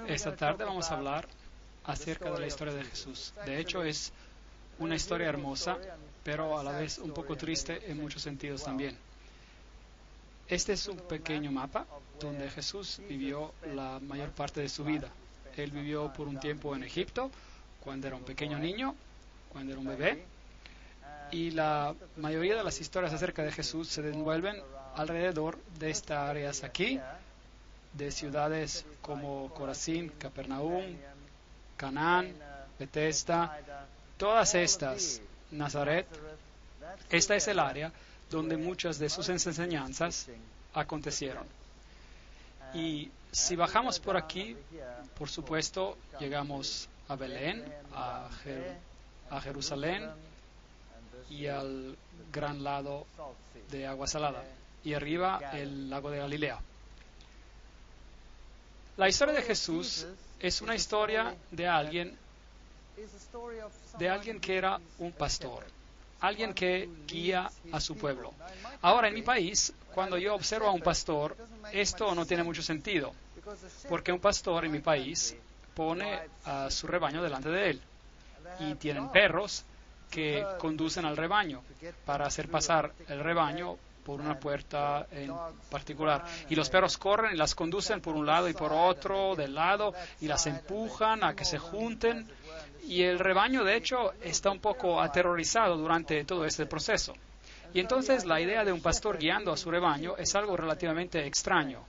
Esta tarde vamos a hablar acerca de la historia de Jesús. De hecho, es una historia hermosa, pero a la vez un poco triste en muchos sentidos también. Este es un pequeño mapa donde Jesús vivió la mayor parte de su vida. Él vivió por un tiempo en Egipto, cuando era un pequeño niño, cuando era un bebé, y la mayoría de las historias acerca de Jesús se desenvuelven alrededor de estas áreas aquí, de ciudades como Corazín, Capernaum, Canaán, Betesda, todas estas, Nazaret. Esta es el área donde muchas de sus enseñanzas acontecieron. Y si bajamos por aquí, por supuesto, llegamos a Belén, a Jerusalén y al gran lado de agua salada. Y arriba el lago de Galilea. La historia de Jesús es una historia de alguien que era un pastor, alguien que guía a su pueblo. Ahora, en mi país, cuando yo observo a un pastor, esto no tiene mucho sentido, porque un pastor en mi país pone a su rebaño delante de él, y tienen perros que conducen al rebaño para hacer pasar el rebaño por una puerta en particular. Y los perros corren y las conducen por un lado y por otro del lado y las empujan a que se junten. Y el rebaño, de hecho, está un poco aterrorizado durante todo este proceso. Y entonces la idea de un pastor guiando a su rebaño es algo relativamente extraño.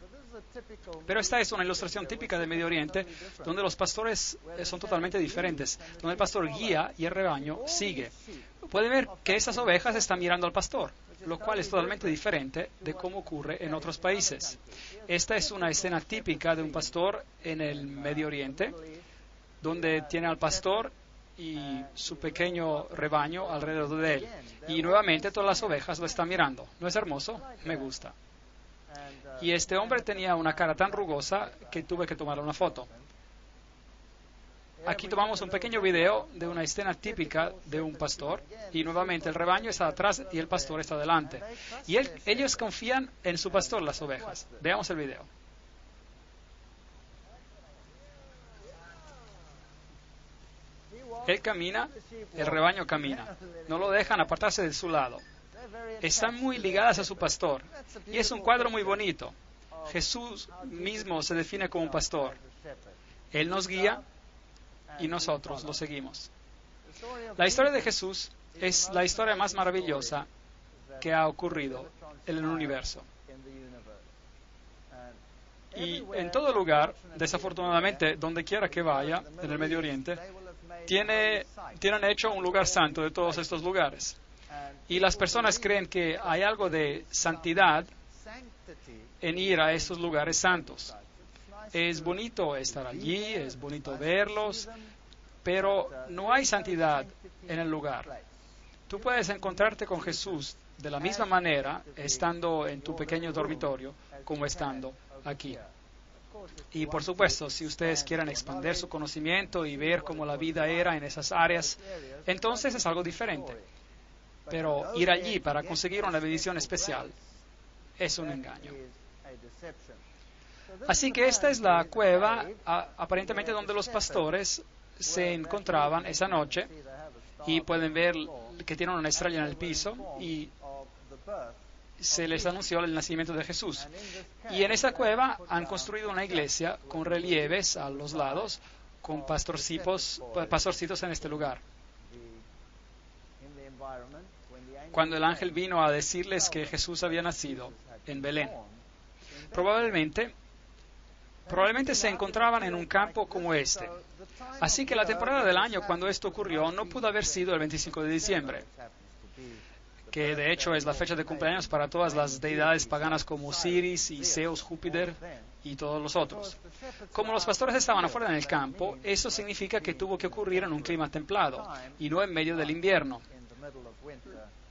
Pero esta es una ilustración típica de Medio Oriente, donde los pastores son totalmente diferentes, donde el pastor guía y el rebaño sigue. Puede ver que esas ovejas están mirando al pastor, lo cual es totalmente diferente de cómo ocurre en otros países. Esta es una escena típica de un pastor en el Medio Oriente, donde tiene al pastor y su pequeño rebaño alrededor de él. Y nuevamente todas las ovejas lo están mirando. ¿No es hermoso? Me gusta. Y este hombre tenía una cara tan rugosa que tuve que tomar una foto. Aquí tomamos un pequeño video de una escena típica de un pastor, y nuevamente el rebaño está atrás y el pastor está delante. Y ellos confían en su pastor, las ovejas. Veamos el video. Él camina, el rebaño camina. No lo dejan apartarse de su lado. Están muy ligadas a su pastor. Y es un cuadro muy bonito. Jesús mismo se define como un pastor. Él nos guía y nosotros lo seguimos. La historia de Jesús es la historia más maravillosa que ha ocurrido en el universo. Y en todo lugar, desafortunadamente, donde quiera que vaya, en el Medio Oriente, tienen hecho un lugar santo de todos estos lugares. Y las personas creen que hay algo de santidad en ir a estos lugares santos. Es bonito estar allí, es bonito verlos, pero no hay santidad en el lugar. Tú puedes encontrarte con Jesús de la misma manera estando en tu pequeño dormitorio como estando aquí. Y por supuesto, si ustedes quieren expandir su conocimiento y ver cómo la vida era en esas áreas, entonces es algo diferente. Pero ir allí para conseguir una bendición especial es un engaño. Así que esta es la cueva aparentemente donde los pastores se encontraban esa noche, y pueden ver que tienen una estrella en el piso y se les anunció el nacimiento de Jesús. Y en esa cueva han construido una iglesia con relieves a los lados, con pastorcitos en este lugar. Cuando el ángel vino a decirles que Jesús había nacido en Belén, probablemente se encontraban en un campo como este. Así que la temporada del año cuando esto ocurrió no pudo haber sido el 25 de diciembre, que de hecho es la fecha de cumpleaños para todas las deidades paganas como Osiris y Zeus, Júpiter y todos los otros. Como los pastores estaban afuera en el campo, eso significa que tuvo que ocurrir en un clima templado y no en medio del invierno,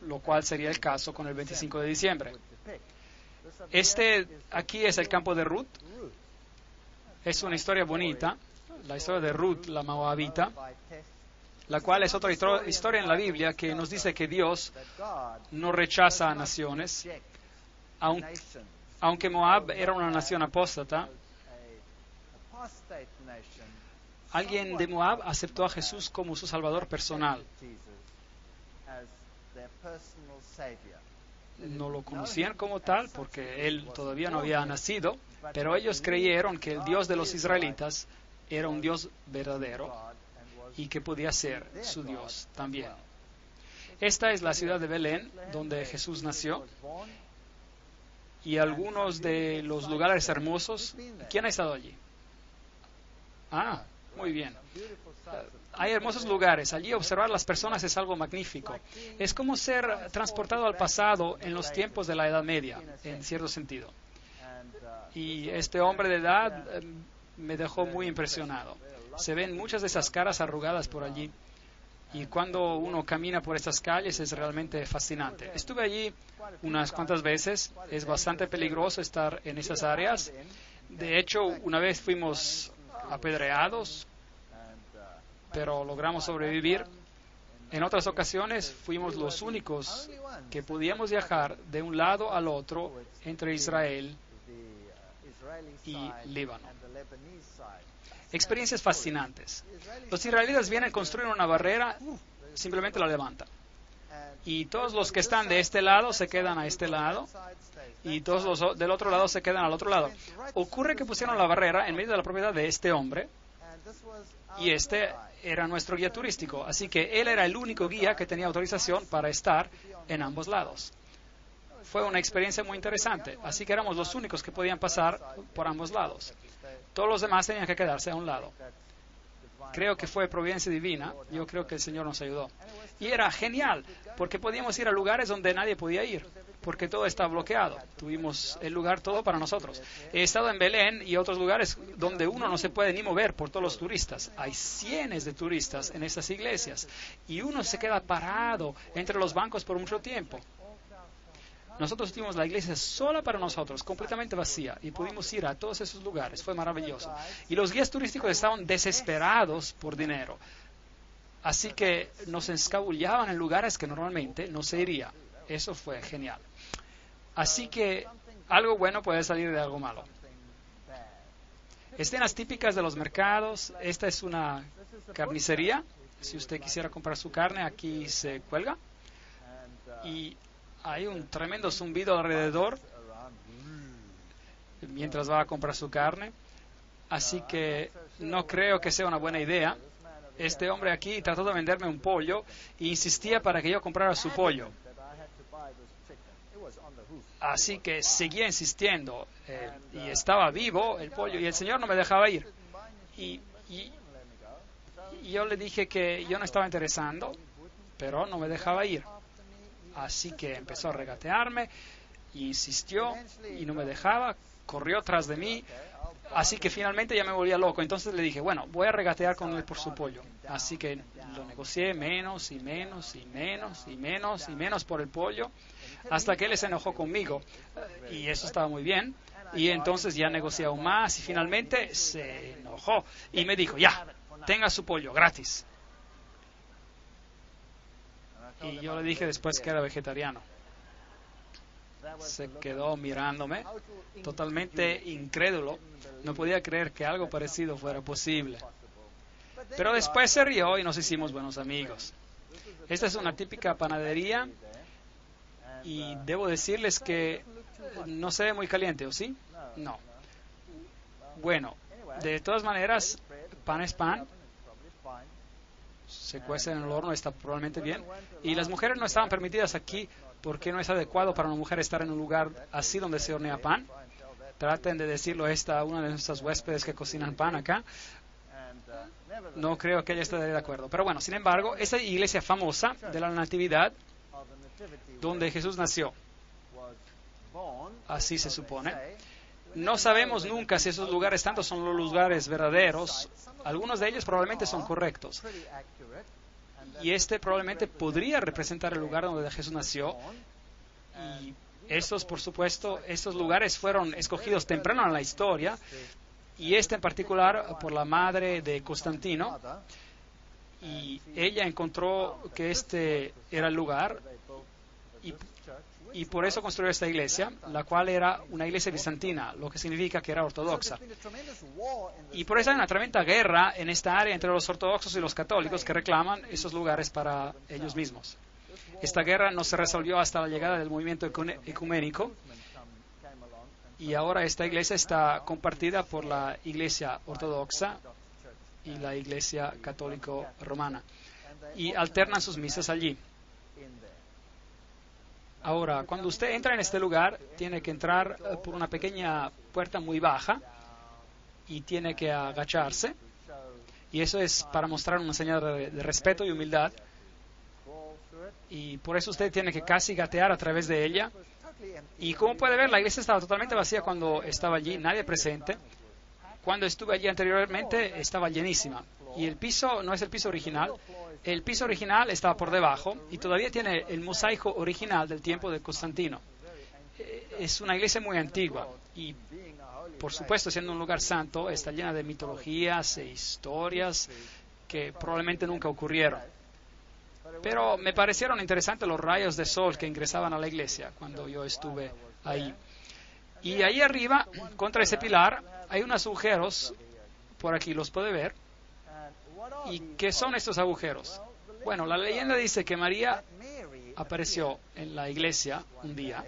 lo cual sería el caso con el 25 de diciembre. Aquí es el campo de Ruth. Es una historia bonita, la historia de Ruth, la moabita, la cual es otra historia en la Biblia que nos dice que Dios no rechaza a naciones, aunque Moab era una nación apóstata. Alguien de Moab aceptó a Jesús como su salvador personal. No lo conocían como tal porque él todavía no había nacido, pero ellos creyeron que el Dios de los israelitas era un Dios verdadero y que podía ser su Dios también. Esta es la ciudad de Belén, donde Jesús nació, y algunos de los lugares hermosos. ¿Quién ha estado allí? Ah, muy bien. Hay hermosos lugares. Allí observar las personas es algo magnífico. Es como ser transportado al pasado en los tiempos de la Edad Media, en cierto sentido. Y este hombre de edad me dejó muy impresionado. Se ven muchas de esas caras arrugadas por allí. Y cuando uno camina por estas calles es realmente fascinante. Estuve allí unas cuantas veces. Es bastante peligroso estar en esas áreas. De hecho, una vez fuimos apedreados, pero logramos sobrevivir. En otras ocasiones fuimos los únicos que podíamos viajar de un lado al otro entre Israel y Líbano. Experiencias fascinantes. Los israelitas vienen a construir una barrera, simplemente la levantan. Y todos los que están de este lado se quedan a este lado, y todos los del otro lado se quedan al otro lado. Ocurre que pusieron la barrera en medio de la propiedad de este hombre, y este era nuestro guía turístico, así que él era el único guía que tenía autorización para estar en ambos lados. Fue una experiencia muy interesante, así que éramos los únicos que podían pasar por ambos lados. Todos los demás tenían que quedarse a un lado. Creo que fue providencia divina, yo creo que el Señor nos ayudó. Y era genial, porque podíamos ir a lugares donde nadie podía ir, porque todo estaba bloqueado. Tuvimos el lugar todo para nosotros. He estado en Belén y otros lugares donde uno no se puede ni mover por todos los turistas. Hay cientos de turistas en estas iglesias y uno se queda parado entre los bancos por mucho tiempo. Nosotros tuvimos la iglesia sola para nosotros, completamente vacía, y pudimos ir a todos esos lugares. Fue maravilloso. Y los guías turísticos estaban desesperados por dinero. Así que nos escabullaban en lugares que normalmente no se iría. Eso fue genial. Así que algo bueno puede salir de algo malo. Escenas típicas de los mercados. Esta es una carnicería. Si usted quisiera comprar su carne, aquí se cuelga. Y hay un tremendo zumbido alrededor mientras va a comprar su carne. Así que no creo que sea una buena idea. Este hombre aquí trató de venderme un pollo e insistía para que yo comprara su pollo. Así que seguía insistiendo y estaba vivo el pollo y el Señor no me dejaba ir. Y yo le dije que yo no estaba interesado, pero no me dejaba ir. Así que empezó a regatearme, insistió y no me dejaba, corrió tras de mí. Así que finalmente ya me volvía loco. Entonces le dije, bueno, voy a regatear con él por su pollo. Así que lo negocié menos y menos y menos y menos y menos por el pollo, hasta que él se enojó conmigo. Y eso estaba muy bien. Y entonces ya negocié aún más y finalmente se enojó y me dijo, ya, tenga su pollo gratis. Y yo le dije después que era vegetariano. Se quedó mirándome, totalmente incrédulo. No podía creer que algo parecido fuera posible. Pero después se rió y nos hicimos buenos amigos. Esta es una típica panadería y debo decirles que no se ve muy caliente, ¿o sí? No. Bueno, de todas maneras, pan es pan. Se cuece en el horno, está probablemente bien. Y las mujeres no estaban permitidas aquí porque no es adecuado para una mujer estar en un lugar así donde se hornea pan. Traten de decirlo a una de nuestras huéspedes que cocinan pan acá. No creo que ella esté de acuerdo. Pero bueno, sin embargo, esa iglesia famosa de la Natividad, donde Jesús nació, así se supone. No sabemos nunca si esos lugares tanto son los lugares verdaderos. Algunos de ellos probablemente son correctos. Y este probablemente podría representar el lugar donde Jesús nació. Y estos, por supuesto, estos lugares fueron escogidos temprano en la historia. Y este en particular por la madre de Constantino. Y ella encontró que este era el lugar. Y por eso construyó esta iglesia, la cual era una iglesia bizantina, lo que significa que era ortodoxa. Y por eso hay una tremenda guerra en esta área entre los ortodoxos y los católicos que reclaman esos lugares para ellos mismos. Esta guerra no se resolvió hasta la llegada del movimiento ecuménico, y ahora esta iglesia está compartida por la iglesia ortodoxa y la iglesia católico romana, y alternan sus misas allí. Ahora, cuando usted entra en este lugar, tiene que entrar por una pequeña puerta muy baja y tiene que agacharse. Y eso es para mostrar una señal de respeto y humildad. Y por eso usted tiene que casi gatear a través de ella. Y como puede ver, la iglesia estaba totalmente vacía cuando estaba allí, nadie presente. Cuando estuve allí anteriormente, estaba llenísima. Y el piso no es el piso original. El piso original estaba por debajo y todavía tiene el mosaico original del tiempo de Constantino. Es una iglesia muy antigua y, por supuesto, siendo un lugar santo, está llena de mitologías e historias que probablemente nunca ocurrieron. Pero me parecieron interesantes los rayos de sol que ingresaban a la iglesia cuando yo estuve ahí. Y ahí arriba, contra ese pilar, hay unos agujeros, por aquí los puede ver. ¿Y qué son estos agujeros? Bueno, la leyenda dice que María apareció en la iglesia un día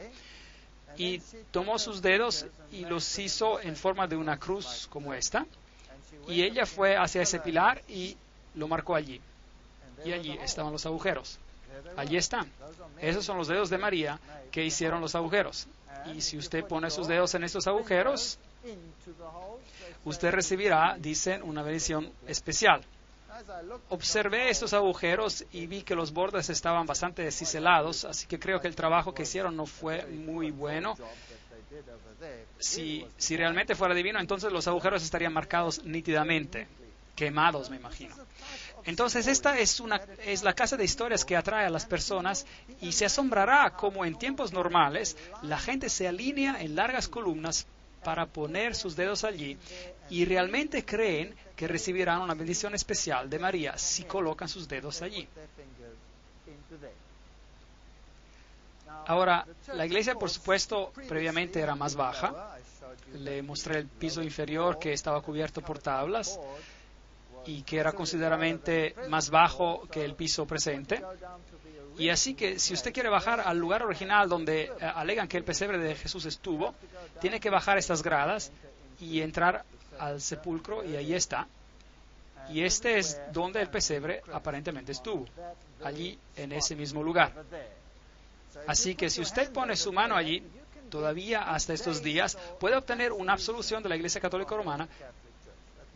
y tomó sus dedos y los hizo en forma de una cruz como esta, y ella fue hacia ese pilar y lo marcó allí. Y allí estaban los agujeros. Allí están. Esos son los dedos de María que hicieron los agujeros. Y si usted pone sus dedos en estos agujeros, usted recibirá, dicen, una bendición especial. Observé estos agujeros y vi que los bordes estaban bastante descicelados, así que creo que el trabajo que hicieron no fue muy bueno. Si realmente fuera divino, entonces los agujeros estarían marcados nítidamente, quemados, me imagino. Entonces esta es la casa de historias que atrae a las personas, y se asombrará cómo en tiempos normales la gente se alinea en largas columnas para poner sus dedos allí y realmente creen que recibirán una bendición especial de María si colocan sus dedos allí. Ahora, la iglesia, por supuesto, previamente era más baja. Le mostré el piso inferior que estaba cubierto por tablas y que era considerablemente más bajo que el piso presente. Y así que si usted quiere bajar al lugar original donde alegan que el pesebre de Jesús estuvo, tiene que bajar estas gradas y entrar al sepulcro, y ahí está. Y este es donde el pesebre aparentemente estuvo, allí en ese mismo lugar. Así que si usted pone su mano allí, todavía hasta estos días, puede obtener una absolución de la Iglesia Católica Romana.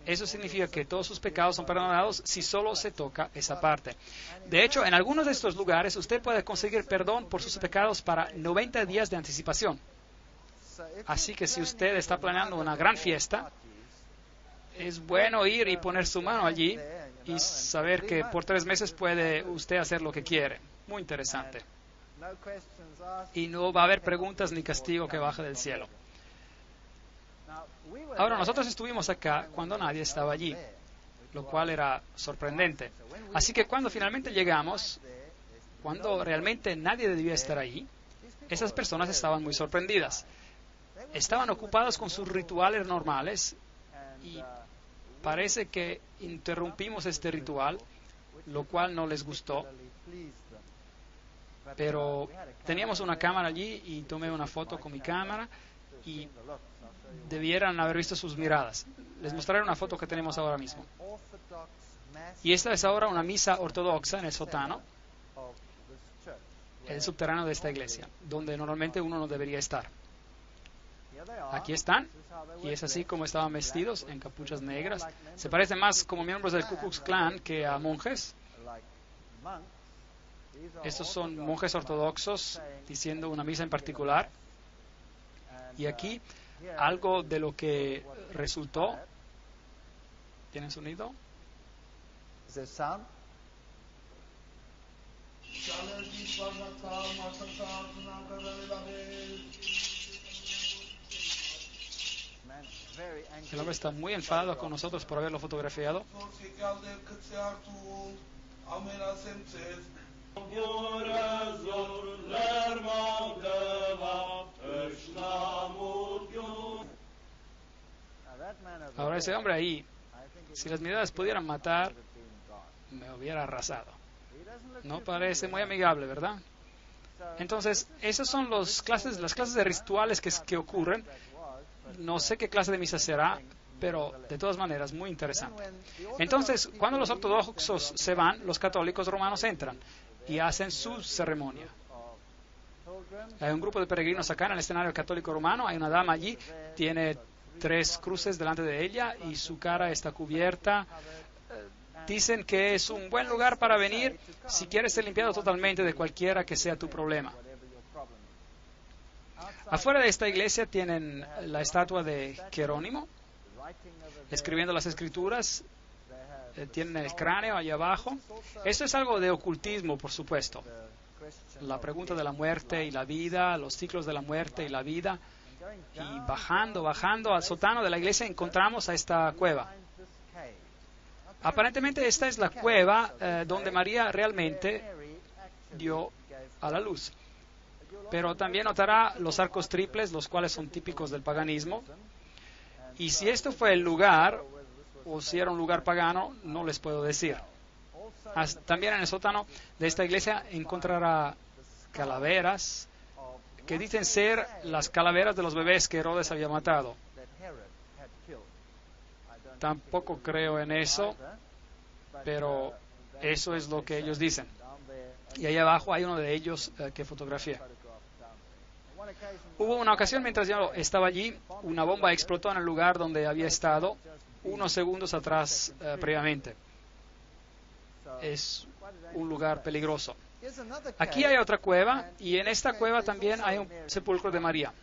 Eso significa que todos sus pecados son perdonados si solo se toca esa parte. De hecho, en algunos de estos lugares usted puede conseguir perdón por sus pecados para 90 días de anticipación. Así que si usted está planeando una gran fiesta es bueno ir y poner su mano allí y saber que por 3 meses puede usted hacer lo que quiere. Muy interesante. Y no va a haber preguntas ni castigo que baje del cielo. Ahora, nosotros estuvimos acá cuando nadie estaba allí, lo cual era sorprendente. Así que cuando finalmente llegamos, cuando realmente nadie debía estar ahí, esas personas estaban muy sorprendidas. Estaban ocupados con sus rituales normales y parece que interrumpimos este ritual, lo cual no les gustó. Pero teníamos una cámara allí y tomé una foto con mi cámara y debieran haber visto sus miradas. Les mostraré una foto que tenemos ahora mismo. Y esta es ahora una misa ortodoxa en el sótano, el subterráneo de esta iglesia, donde normalmente uno no debería estar. Aquí están, y es así como estaban vestidos, en capuchas negras. Se parecen más como miembros del Ku Klux Klan que a monjes. Estos son monjes ortodoxos diciendo una misa en particular. Y aquí, algo de lo que resultó. ¿Tienen sonido? El hombre está muy enfadado con nosotros por haberlo fotografiado. Ahora ese hombre ahí, si las miradas pudieran matar, me hubiera arrasado. No parece muy amigable, ¿verdad? Entonces, esas son las clases de rituales que ocurren. No sé qué clase de misa será, pero de todas maneras, muy interesante. Entonces, cuando los ortodoxos se van, los católicos romanos entran y hacen su ceremonia. Hay un grupo de peregrinos acá en el escenario católico romano, hay una dama allí, tiene 3 cruces delante de ella y su cara está cubierta. Dicen que es un buen lugar para venir si quieres ser limpiado totalmente de cualquiera que sea tu problema. Afuera de esta iglesia tienen la estatua de Jerónimo, escribiendo las escrituras. Tienen el cráneo allá abajo. Esto es algo de ocultismo, por supuesto. La pregunta de la muerte y la vida, los ciclos de la muerte y la vida. Y bajando al sótano de la iglesia encontramos a esta cueva. Aparentemente esta es la cueva donde María realmente dio a la luz. Pero también notará los arcos triples, los cuales son típicos del paganismo. Y si esto fue el lugar, o si era un lugar pagano, no les puedo decir. También en el sótano de esta iglesia encontrará calaveras que dicen ser las calaveras de los bebés que Herodes había matado. Tampoco creo en eso, pero eso es lo que ellos dicen. Y ahí abajo hay uno de ellos que fotografié. Hubo una ocasión mientras yo estaba allí, una bomba explotó en el lugar donde había estado unos segundos atrás previamente. Es un lugar peligroso. Aquí hay otra cueva y en esta cueva también hay un sepulcro de María.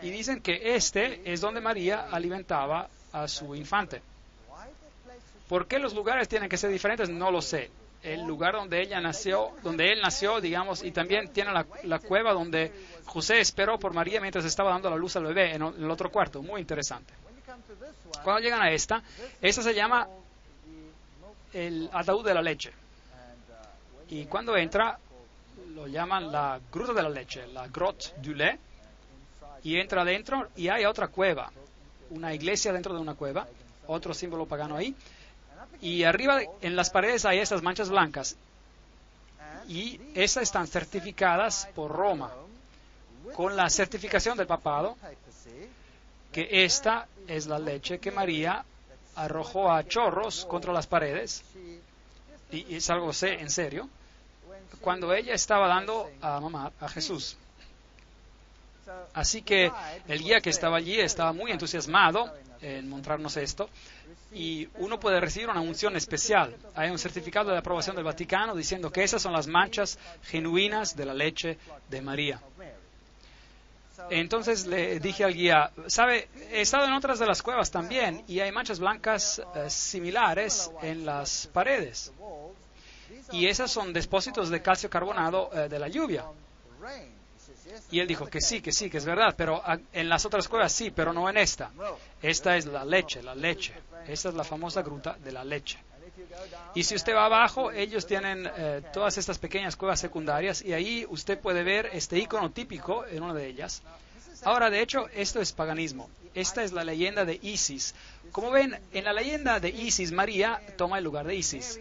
Y dicen que este es donde María alimentaba a su infante. ¿Por qué los lugares tienen que ser diferentes? No lo sé. El lugar donde él nació, digamos, y también tiene la cueva donde José esperó por María mientras estaba dando la luz al bebé en el otro cuarto. Muy interesante. Cuando llegan a esta se llama el ataúd de la leche. Y cuando entra, lo llaman la gruta de la leche, la grotte du lait. Y entra adentro y hay otra cueva, una iglesia dentro de una cueva, otro símbolo pagano ahí. Y arriba en las paredes hay esas manchas blancas. Y esas están certificadas por Roma, con la certificación del papado, que esta es la leche que María arrojó a chorros contra las paredes. Y es algo en serio, cuando ella estaba dando a mamar a Jesús. Así que el guía que estaba allí estaba muy entusiasmado en mostrarnos esto, y uno puede recibir una unción especial. Hay un certificado de aprobación del Vaticano diciendo que esas son las manchas genuinas de la leche de María. Entonces le dije al guía, ¿sabe? He estado en otras de las cuevas también y hay manchas blancas similares en las paredes. Y esas son depósitos de calcio carbonado de la lluvia. Y él dijo que sí, que es verdad, pero en las otras cuevas sí, pero no en esta. Esta es la leche. Esta es la famosa gruta de la leche. Y si usted va abajo, ellos tienen todas estas pequeñas cuevas secundarias y ahí usted puede ver este icono típico en una de ellas. Ahora, de hecho, esto es paganismo. Esta es la leyenda de Isis. Como ven, en la leyenda de Isis, María toma el lugar de Isis.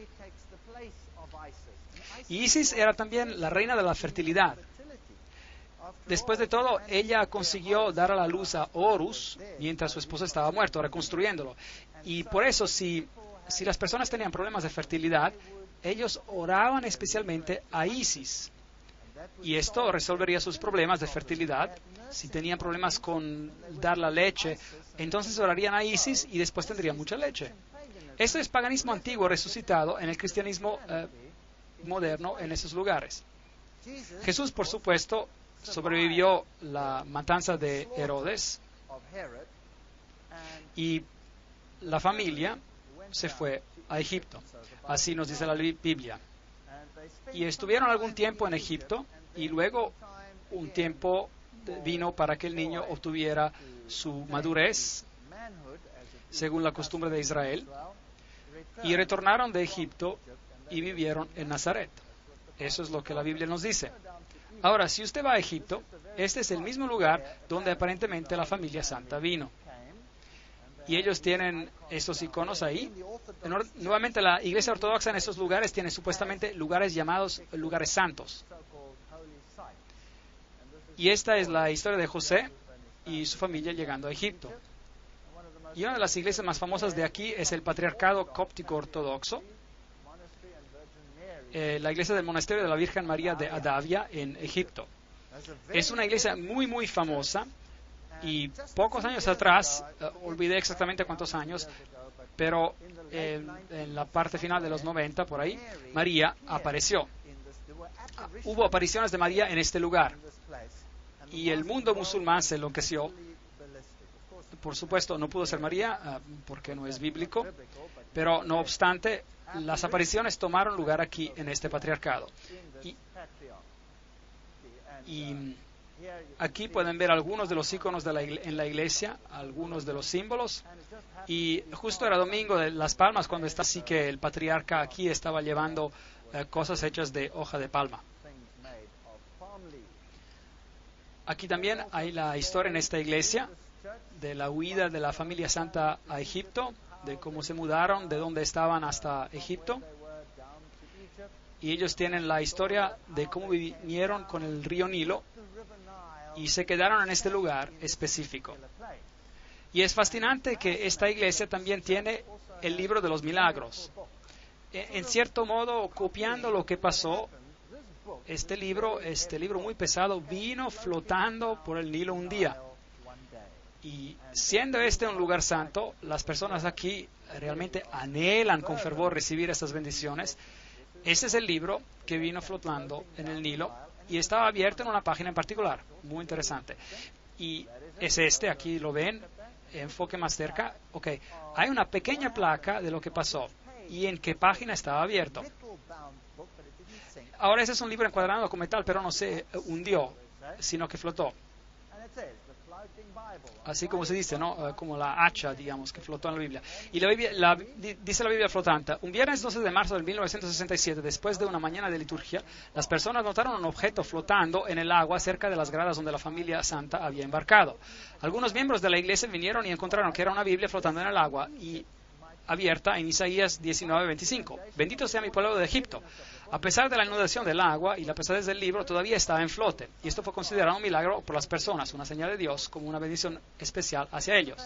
Y Isis era también la reina de la fertilidad. Después de todo, ella consiguió dar a la luz a Horus mientras su esposo estaba muerto, reconstruyéndolo. Y por eso, si las personas tenían problemas de fertilidad, ellos oraban especialmente a Isis. Y esto resolvería sus problemas de fertilidad. Si tenían problemas con dar la leche, entonces orarían a Isis y después tendrían mucha leche. Esto es paganismo antiguo resucitado en el cristianismo moderno en esos lugares. Jesús, por supuesto, sobrevivió la matanza de Herodes y la familia se fue a Egipto. Así nos dice la Biblia. Y estuvieron algún tiempo en Egipto y luego un tiempo vino para que el niño obtuviera su madurez según la costumbre de Israel y retornaron de Egipto y vivieron en Nazaret. Eso es lo que la Biblia nos dice. Ahora, si usted va a Egipto, este es el mismo lugar donde aparentemente la familia santa vino. Y ellos tienen estos iconos ahí. Nuevamente, la Iglesia Ortodoxa en estos lugares tiene supuestamente lugares llamados lugares santos. Y esta es la historia de José y su familia llegando a Egipto. Y una de las iglesias más famosas de aquí es el Patriarcado Cóptico Ortodoxo, la iglesia del Monasterio de la Virgen María de Adavia en Egipto. Es una iglesia muy, muy famosa y pocos años atrás, olvidé exactamente cuántos años, pero en la parte final de los 90, por ahí, María apareció. Hubo apariciones de María en este lugar y el mundo musulmán se enloqueció. Por supuesto, no pudo ser María porque no es bíblico, pero no obstante, las apariciones tomaron lugar aquí en este patriarcado. Y aquí pueden ver algunos de los iconos en la iglesia, algunos de los símbolos. Y justo era domingo de Las Palmas cuando está así que el patriarca aquí estaba llevando cosas hechas de hoja de palma. Aquí también hay la historia en esta iglesia de la huida de la familia santa a Egipto, de cómo se mudaron, de dónde estaban hasta Egipto. Y ellos tienen la historia de cómo vinieron con el río Nilo y se quedaron en este lugar específico. Y es fascinante que esta iglesia también tiene el libro de los milagros. En cierto modo, copiando lo que pasó, este libro muy pesado, vino flotando por el Nilo un día. Y siendo este un lugar santo, las personas aquí realmente anhelan con fervor recibir estas bendiciones. Este es el libro que vino flotando en el Nilo y estaba abierto en una página en particular, muy interesante. Y es este, aquí lo ven, enfoque más cerca. Ok, hay una pequeña placa de lo que pasó y en qué página estaba abierto. Ahora ese es un libro encuadrado como tal, pero no se hundió, sino que flotó. Así como se dice, ¿no? Como la hacha, digamos, que flotó en la Biblia. Y dice la Biblia flotante: un viernes 12 de marzo de 1967, después de una mañana de liturgia, las personas notaron un objeto flotando en el agua cerca de las gradas donde la familia santa había embarcado. Algunos miembros de la iglesia vinieron y encontraron que era una Biblia flotando en el agua y abierta en Isaías 19:25. Bendito sea mi pueblo de Egipto. A pesar de la inundación del agua y la pesadez del libro, todavía estaba en flote. Y esto fue considerado un milagro por las personas, una señal de Dios como una bendición especial hacia ellos.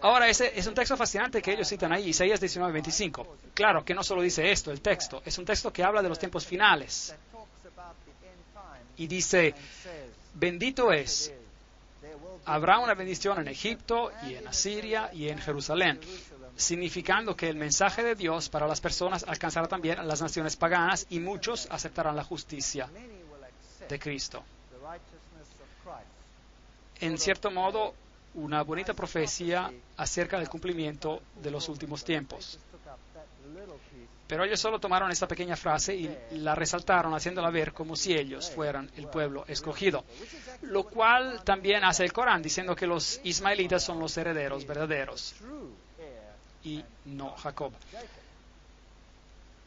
Ahora, ese es un texto fascinante que ellos citan ahí, Isaías 19:25. Claro que no solo dice esto, el texto. Es un texto que habla de los tiempos finales. Y dice: bendito es. Habrá una bendición en Egipto y en Asiria y en Jerusalén, significando que el mensaje de Dios para las personas alcanzará también a las naciones paganas y muchos aceptarán la justicia de Cristo. en cierto modo, una bonita profecía acerca del cumplimiento de los últimos tiempos. Pero ellos solo tomaron esta pequeña frase y la resaltaron haciéndola ver como si ellos fueran el pueblo escogido. Lo cual también hace el Corán, diciendo que los ismaelitas son los herederos verdaderos y no Jacob.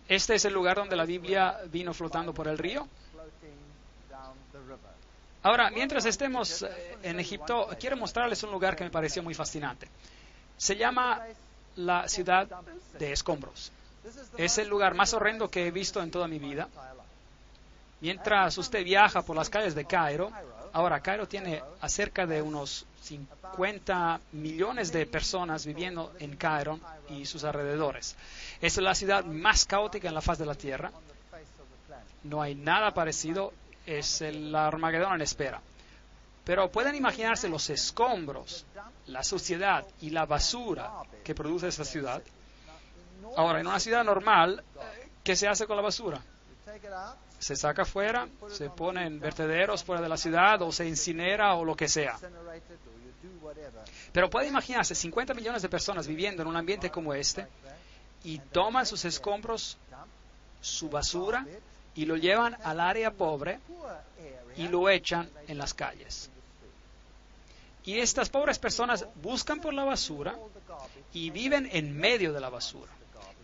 Este es el lugar donde la Biblia vino flotando por el río. Ahora, mientras estemos en Egipto, quiero mostrarles un lugar que me pareció muy fascinante. Se llama la ciudad de escombros. Es el lugar más horrendo que he visto en toda mi vida. Mientras usted viaja por las calles de Cairo, ahora Cairo tiene acerca de unos 50 millones de personas viviendo en Cairo y sus alrededores. Es la ciudad más caótica en la faz de la tierra. No hay nada parecido. Es el Armagedón en espera. Pero pueden imaginarse los escombros, la suciedad y la basura que produce esta ciudad. Ahora, en una ciudad normal, ¿qué se hace con la basura? Se saca afuera, se pone en vertederos fuera de la ciudad o se incinera o lo que sea. Pero puede imaginarse 50 millones de personas viviendo en un ambiente como este y toman sus escombros, su basura, y lo llevan al área pobre y lo echan en las calles. Y estas pobres personas buscan por la basura y viven en medio de la basura.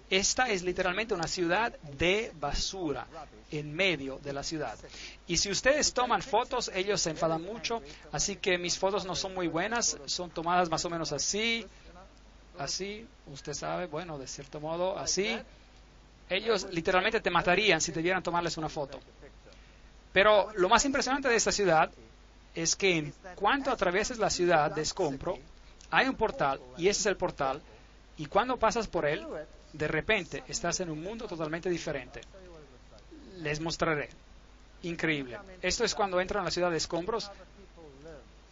Esta es literalmente una ciudad de basura, en medio de la ciudad. Y si ustedes toman fotos, ellos se enfadan mucho, así que mis fotos no son muy buenas, son tomadas más o menos así, usted sabe, bueno, de cierto modo, así. Ellos literalmente te matarían si te vieran tomarles una foto. Pero lo más impresionante de esta ciudad es que en cuanto atravieses la ciudad de escombro, hay un portal, y ese es el portal, y cuando pasas por él, de repente estás en un mundo totalmente diferente. Les mostraré. Increíble. Esto es cuando entran a la ciudad de escombros,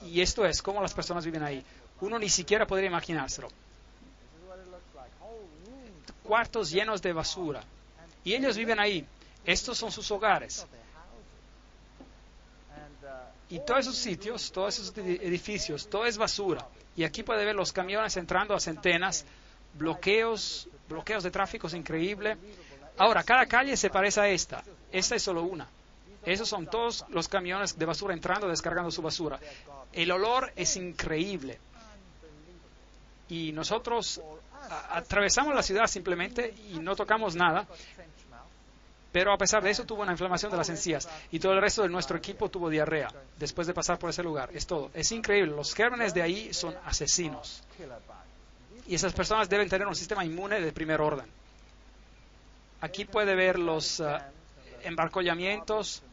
y esto es cómo las personas viven ahí. Uno ni siquiera podría imaginárselo. Cuartos llenos de basura. Y ellos viven ahí. Estos son sus hogares. Y todos esos sitios, todos esos edificios, todo es basura. Y aquí puede ver los camiones entrando a centenas, bloqueos de tráfico es increíble. Ahora, cada calle se parece a esta. Esta es solo una. Esos son todos los camiones de basura entrando, descargando su basura. El olor es increíble. Y nosotros atravesamos la ciudad simplemente y no tocamos nada. Pero a pesar de eso tuvo una inflamación de las encías y todo el resto de nuestro equipo tuvo diarrea después de pasar por ese lugar. Es todo. Es increíble. Los gérmenes de ahí son asesinos. Y esas personas deben tener un sistema inmune de primer orden. Aquí puede ver los embarcollamientos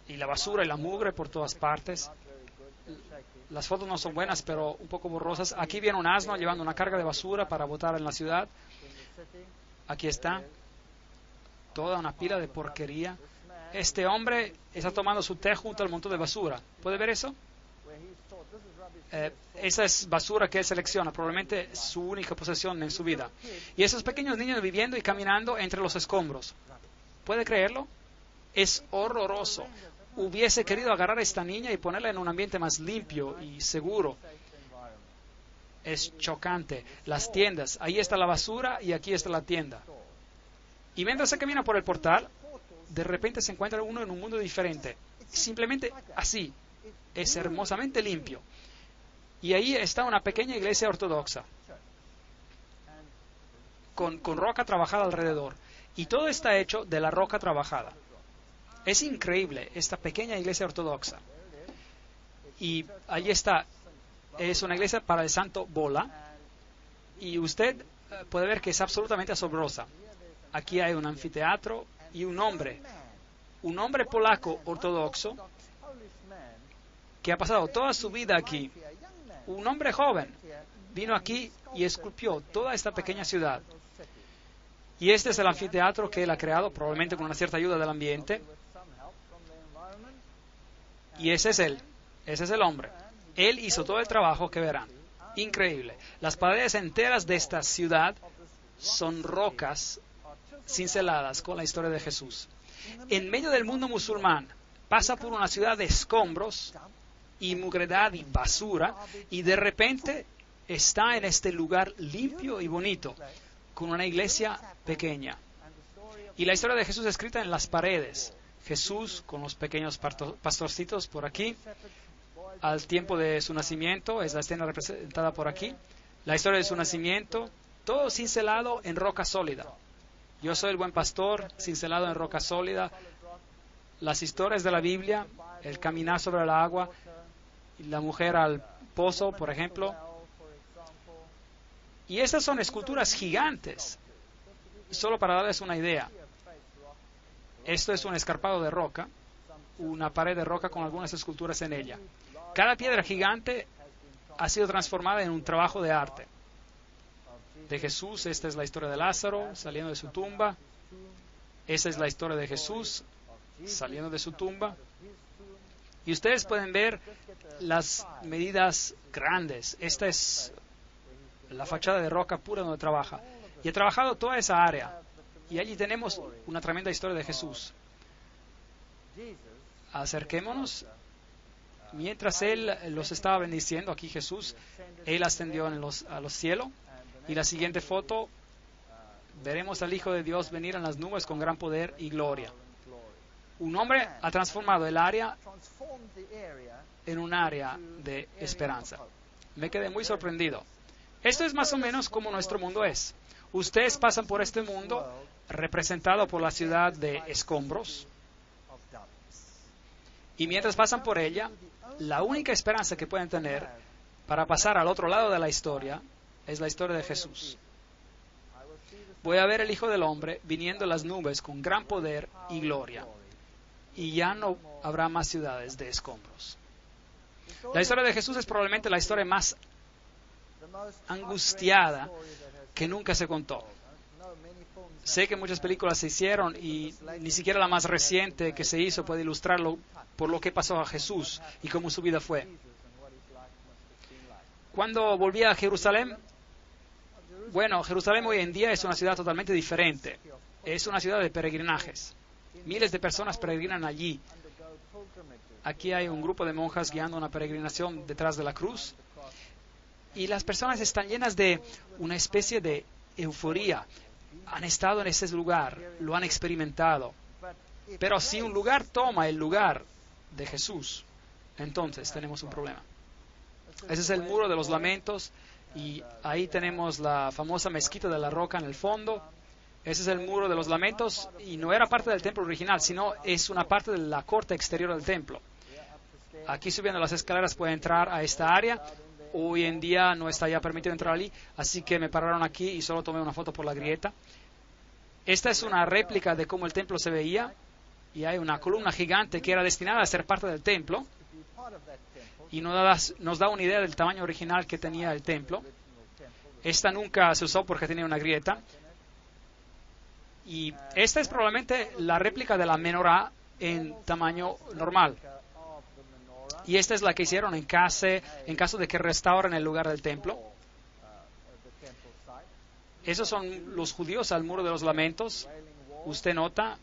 y la basura y la mugre por todas partes. Las fotos no son buenas, pero un poco borrosas. Aquí viene un asno llevando una carga de basura para botar en la ciudad. Aquí está. Toda una pila de porquería. Este hombre está tomando su té junto al montón de basura. ¿Puede ver eso? Esa es basura que él selecciona, probablemente su única posesión en su vida. Y esos pequeños niños viviendo y caminando entre los escombros. ¿Puede creerlo? Es horroroso. Hubiese querido agarrar a esta niña y ponerla en un ambiente más limpio y seguro. Es chocante. Las tiendas, ahí está la basura y aquí está la tienda. Y mientras se camina por el portal, de repente se encuentra uno en un mundo diferente. Simplemente así. Es hermosamente limpio. Y ahí está una pequeña iglesia ortodoxa. Con roca trabajada alrededor. Y todo está hecho de la roca trabajada. Es increíble esta pequeña iglesia ortodoxa. Y ahí está. Es una iglesia para el santo Bola. Y usted puede ver que es absolutamente asombrosa. Aquí hay un anfiteatro y un hombre polaco ortodoxo que ha pasado toda su vida aquí. Un hombre joven vino aquí y esculpió toda esta pequeña ciudad. Y este es el anfiteatro que él ha creado, probablemente con una cierta ayuda del ambiente. Y ese es él. Ese es el hombre. Él hizo todo el trabajo que verán. Increíble. Las paredes enteras de esta ciudad son rocas cinceladas con la historia de Jesús. En medio del mundo musulmán, pasa por una ciudad de escombros y mugredad y basura, y de repente está en este lugar limpio y bonito, con una iglesia pequeña. Y la historia de Jesús escrita en las paredes. Jesús con los pequeños pastorcitos por aquí, al tiempo de su nacimiento, es la escena representada por aquí. La historia de su nacimiento, todo cincelado en roca sólida. Yo soy el buen pastor, cincelado en roca sólida. Las historias de la Biblia, el caminar sobre el agua, y la mujer al pozo, por ejemplo. Y estas son esculturas gigantes. Solo para darles una idea. Esto es un escarpado de roca, una pared de roca con algunas esculturas en ella. Cada piedra gigante ha sido transformada en un trabajo de arte. De Jesús, esta es la historia de Lázaro saliendo de su tumba. Esta es la historia de Jesús saliendo de su tumba. Y ustedes pueden ver las medidas grandes. Esta es la fachada de roca pura donde trabaja. Y he trabajado toda esa área. Y allí tenemos una tremenda historia de Jesús. Acerquémonos. Mientras Él los estaba bendiciendo, aquí Jesús, Él ascendió a los cielos. Y la siguiente foto, veremos al Hijo de Dios venir en las nubes con gran poder y gloria. Un hombre ha transformado el área en un área de esperanza. Me quedé muy sorprendido. Esto es más o menos como nuestro mundo es. Ustedes pasan por este mundo representado por la ciudad de escombros. Y mientras pasan por ella, la única esperanza que pueden tener para pasar al otro lado de la historia es la historia de Jesús. Voy a ver el Hijo del Hombre viniendo en las nubes con gran poder y gloria. Y ya no habrá más ciudades de escombros. La historia de Jesús es probablemente la historia más angustiada que nunca se contó. Sé que muchas películas se hicieron y ni siquiera la más reciente que se hizo puede ilustrarlo por lo que pasó a Jesús y cómo su vida fue. Cuando volví a Jerusalén, bueno, Jerusalén hoy en día es una ciudad totalmente diferente. Es una ciudad de peregrinajes. Miles de personas peregrinan allí. Aquí hay un grupo de monjas guiando una peregrinación detrás de la cruz. Y las personas están llenas de una especie de euforía. Han estado en ese lugar, lo han experimentado. Pero si un lugar toma el lugar de Jesús, entonces tenemos un problema. Ese es el muro de los lamentos y ahí tenemos la famosa mezquita de la roca en el fondo. Ese es el muro de los lamentos y no era parte del templo original, sino es una parte de la corte exterior del templo. Aquí subiendo las escaleras puede entrar a esta área. Hoy en día no está ya permitido entrar allí, así que me pararon aquí y solo tomé una foto por la grieta. Esta es una réplica de cómo el templo se veía y hay una columna gigante que era destinada a ser parte del templo y nos da una idea del tamaño original que tenía el templo. Esta nunca se usó porque tenía una grieta. Y esta es probablemente la réplica de la menorá en tamaño normal. Y esta es la que hicieron en caso de que restauren el lugar del templo. Esos son los judíos al muro de los lamentos. Usted nota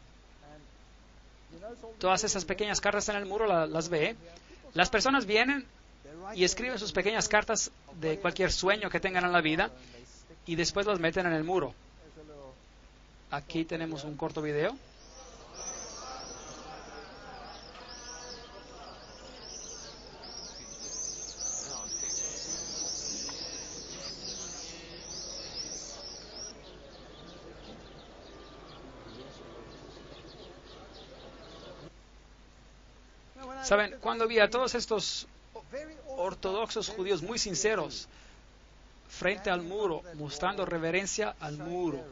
todas esas pequeñas cartas en el muro, las ve. Las personas vienen y escriben sus pequeñas cartas de cualquier sueño que tengan en la vida y después las meten en el muro. Aquí tenemos un corto video. Saben, cuando vi a todos estos ortodoxos judíos muy sinceros frente al muro, mostrando reverencia al muro,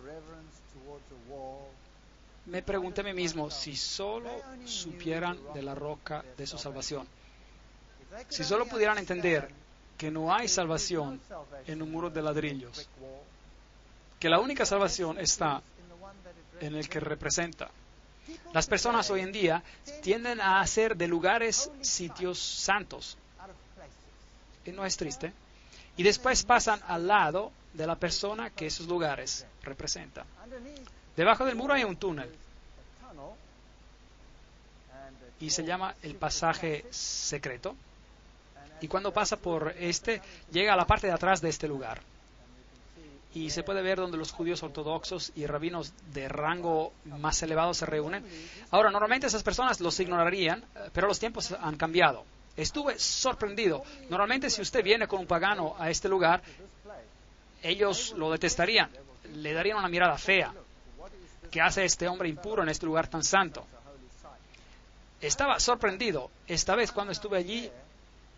me pregunté a mí mismo si solo supieran de la roca de su salvación, si solo pudieran entender que no hay salvación en un muro de ladrillos, que la única salvación está en el que representa. Las personas hoy en día tienden a hacer de lugares sitios santos. ¿Y no es triste? Y después pasan al lado de la persona que esos lugares representan. Debajo del muro hay un túnel. Y se llama el pasaje secreto. Y cuando pasa por llega a la parte de atrás de este lugar. Y se puede ver donde los judíos ortodoxos y rabinos de rango más elevado se reúnen. Ahora, normalmente esas personas los ignorarían, pero los tiempos han cambiado. Estuve sorprendido. Normalmente si usted viene con un pagano a este lugar, ellos lo detestarían, le darían una mirada fea. ¿Qué hace este hombre impuro en este lugar tan santo? Estaba sorprendido. Esta vez cuando estuve allí,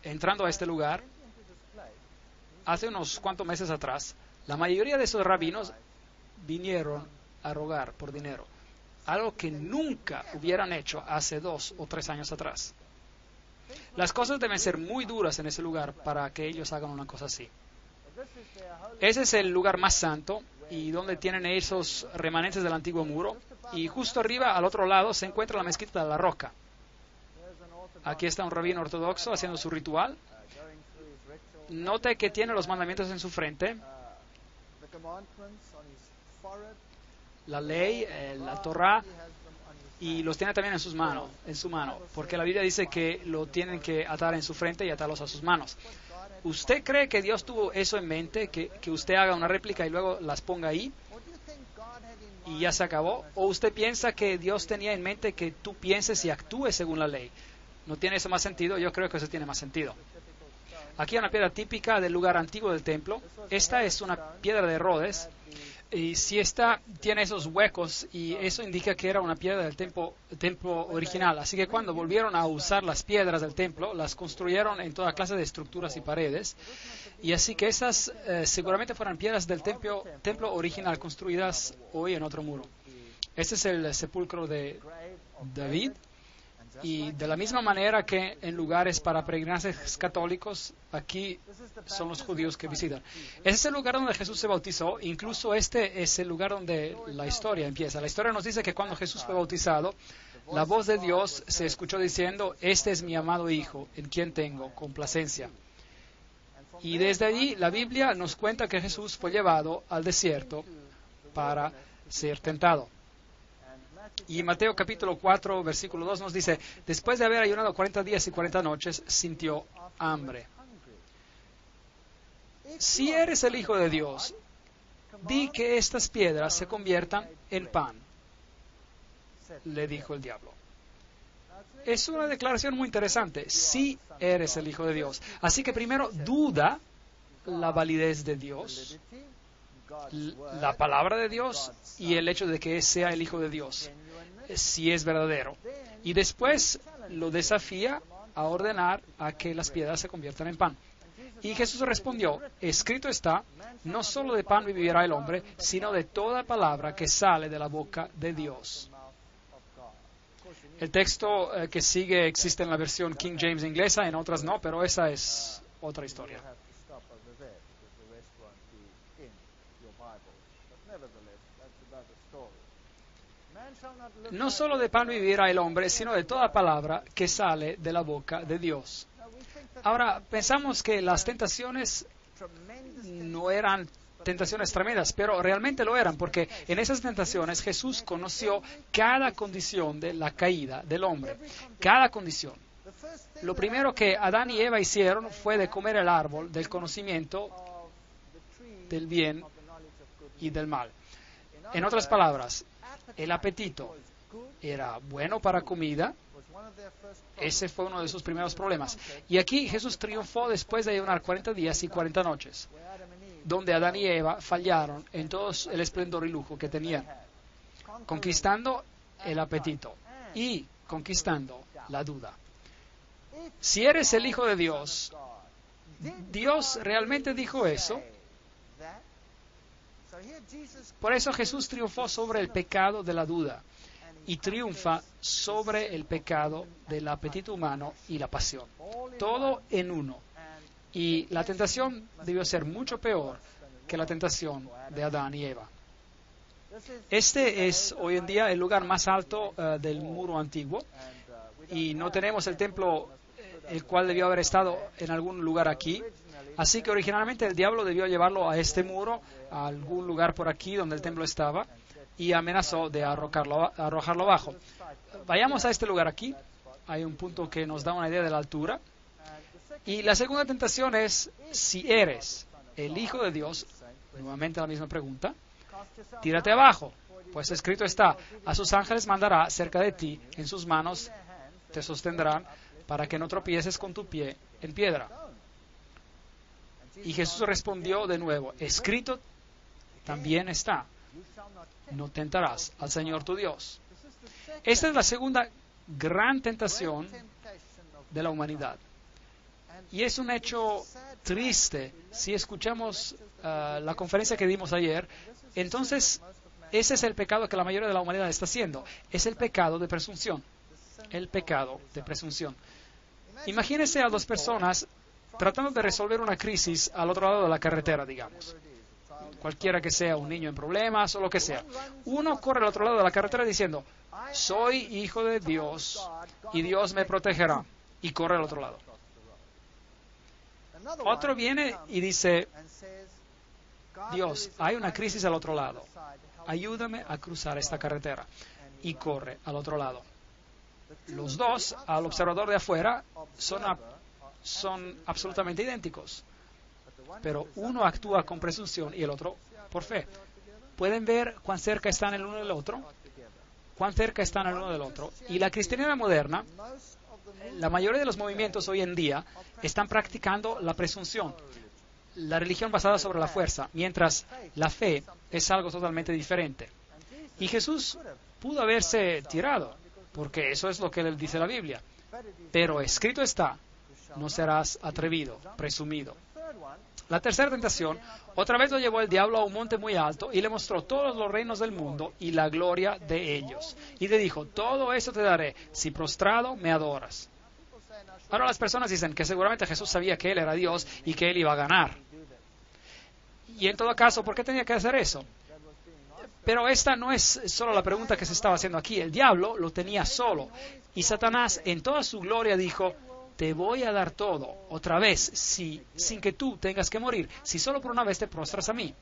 entrando a este lugar, hace unos cuantos meses atrás, la mayoría de esos rabinos vinieron a rogar por dinero, algo que nunca hubieran hecho hace 2 o 3 años atrás. Las cosas deben ser muy duras en ese lugar para que ellos hagan una cosa así. Ese es el lugar más santo y donde tienen esos remanentes del antiguo muro, y justo arriba, al otro lado, se encuentra la mezquita de la Roca. Aquí está un rabino ortodoxo haciendo su ritual. Note que tiene los mandamientos en su frente, la ley, la Torá, y los tiene también en su mano, porque la Biblia dice que lo tienen que atar en su frente y atarlos a sus manos. ¿Usted cree que Dios tuvo eso en mente, que usted haga una réplica y luego las ponga ahí y ya se acabó? ¿O usted piensa que Dios tenía en mente que tú pienses y actúes según la ley? ¿No tiene eso más sentido? Yo creo que eso tiene más sentido. Aquí hay una piedra típica del lugar antiguo del templo. Esta es una piedra de Rhodes. Y si esta tiene esos huecos, y eso indica que era una piedra del templo original. Así que cuando volvieron a usar las piedras del templo, las construyeron en toda clase de estructuras y paredes. Y así que esas seguramente fueron piedras del templo original construidas hoy en otro muro. Este es el sepulcro de David. Y de la misma manera que en lugares para peregrinajes católicos, aquí son los judíos que visitan. Ese es el lugar donde Jesús se bautizó. Incluso este es el lugar donde la historia empieza. La historia nos dice que cuando Jesús fue bautizado, la voz de Dios se escuchó diciendo: "Este es mi amado Hijo, en quien tengo complacencia". Y desde allí la Biblia nos cuenta que Jesús fue llevado al desierto para ser tentado. Y Mateo capítulo 4, versículo 2 nos dice: después de haber ayunado 40 días y 40 noches, sintió hambre. Si eres el Hijo de Dios, di que estas piedras se conviertan en pan, le dijo el diablo. Es una declaración muy interesante. Si eres el Hijo de Dios. Así que primero duda la validez de Dios, la palabra de Dios y el hecho de que sea el Hijo de Dios, si es verdadero. Y después lo desafía a ordenar a que las piedras se conviertan en pan. Y Jesús respondió: escrito está, no solo de pan vivirá el hombre, sino de toda palabra que sale de la boca de Dios. El texto que sigue existe en la versión King James inglesa, en otras no, pero esa es otra historia. No solo de pan vivirá el hombre, sino de toda palabra que sale de la boca de Dios. Ahora, pensamos que las tentaciones no eran tentaciones tremendas, pero realmente lo eran, porque en esas tentaciones Jesús conoció cada condición de la caída del hombre, cada condición. Lo primero que Adán y Eva hicieron fue de comer el árbol del conocimiento del bien y del mal. En otras palabras, el apetito era bueno para comida. Ese fue uno de sus primeros problemas. Y aquí Jesús triunfó después de ayunar 40 días y 40 noches, donde Adán y Eva fallaron en todo el esplendor y lujo que tenían, conquistando el apetito y conquistando la duda. Si eres el Hijo de Dios, ¿Dios realmente dijo eso? Por eso Jesús triunfó sobre el pecado de la duda y triunfa sobre el pecado del apetito humano y la pasión. Todo en uno. Y la tentación debió ser mucho peor que la tentación de Adán y Eva. Este es hoy en día el lugar más alto del muro antiguo, y no tenemos el templo, el cual debió haber estado en algún lugar aquí. Así que originalmente el diablo debió llevarlo a este muro, a algún lugar por aquí donde el templo estaba, y amenazó de arrojarlo abajo. Vayamos a este lugar aquí. Hay un punto que nos da una idea de la altura. Y la segunda tentación es, si eres el Hijo de Dios, nuevamente la misma pregunta, tírate abajo, pues escrito está, a sus ángeles mandará cerca de ti, en sus manos te sostendrán, para que no tropieces con tu pie en piedra. Y Jesús respondió de nuevo, escrito también está, no tentarás al Señor tu Dios. Esta es la segunda gran tentación de la humanidad. Y es un hecho triste. Si escuchamos la conferencia que dimos ayer, entonces ese es el pecado que la mayoría de la humanidad está haciendo. Es el pecado de presunción. El pecado de presunción. Imagínense a dos personas tratando de resolver una crisis al otro lado de la carretera, digamos. Cualquiera que sea, un niño en problemas o lo que sea. Uno corre al otro lado de la carretera diciendo, soy hijo de Dios y Dios me protegerá. Y corre al otro lado. Otro viene y dice, Dios, hay una crisis al otro lado. Ayúdame a cruzar esta carretera. Y corre al otro lado. Los dos, al observador de afuera, son absolutamente idénticos. Pero uno actúa con presunción y el otro por fe. ¿Pueden ver cuán cerca están el uno del otro? ¿Cuán cerca están el uno del otro? Y la cristiandad moderna, la mayoría de los movimientos hoy en día están practicando la presunción, la religión basada sobre la fuerza, mientras la fe es algo totalmente diferente. Y Jesús pudo haberse tirado, porque eso es lo que le dice la Biblia. Pero escrito está, no serás atrevido, presumido. La tercera tentación, otra vez lo llevó el diablo a un monte muy alto y le mostró todos los reinos del mundo y la gloria de ellos. Y le dijo, todo eso te daré si prostrado me adoras. Ahora las personas dicen que seguramente Jesús sabía que Él era Dios y que Él iba a ganar. Y en todo caso, ¿por qué tenía que hacer eso? Pero esta no es solo la pregunta que se estaba haciendo aquí. El diablo lo tenía solo. Y Satanás en toda su gloria dijo, te voy a dar todo, otra vez, sin que tú tengas que morir, si solo por una vez te prostras a mí.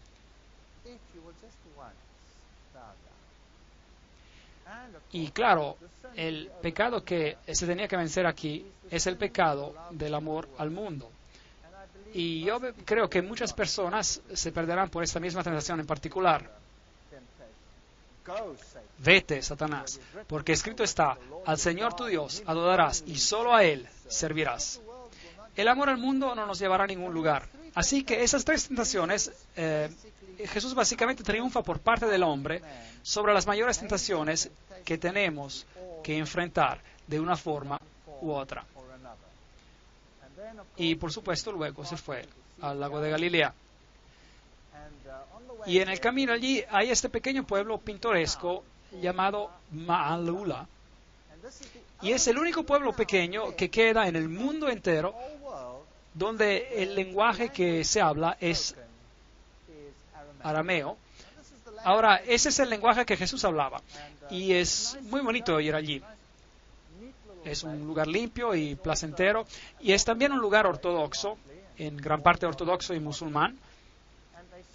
Y claro, el pecado que se tenía que vencer aquí es el pecado del amor al mundo. Y yo creo que muchas personas se perderán por esta misma tentación en particular. Vete, Satanás, porque escrito está, al Señor tu Dios adorarás y solo a Él servirás. El amor al mundo no nos llevará a ningún lugar. Así que esas tres tentaciones, Jesús básicamente triunfa por parte del hombre sobre las mayores tentaciones que tenemos que enfrentar de una forma u otra. Y por supuesto luego se fue al lago de Galilea. Y en el camino allí hay este pequeño pueblo pintoresco llamado Ma'alula. Y es el único pueblo pequeño que queda en el mundo entero donde el lenguaje que se habla es arameo. Ahora, ese es el lenguaje que Jesús hablaba. Y es muy bonito ir allí. Es un lugar limpio y placentero. Y es también un lugar ortodoxo, en gran parte ortodoxo y musulmán.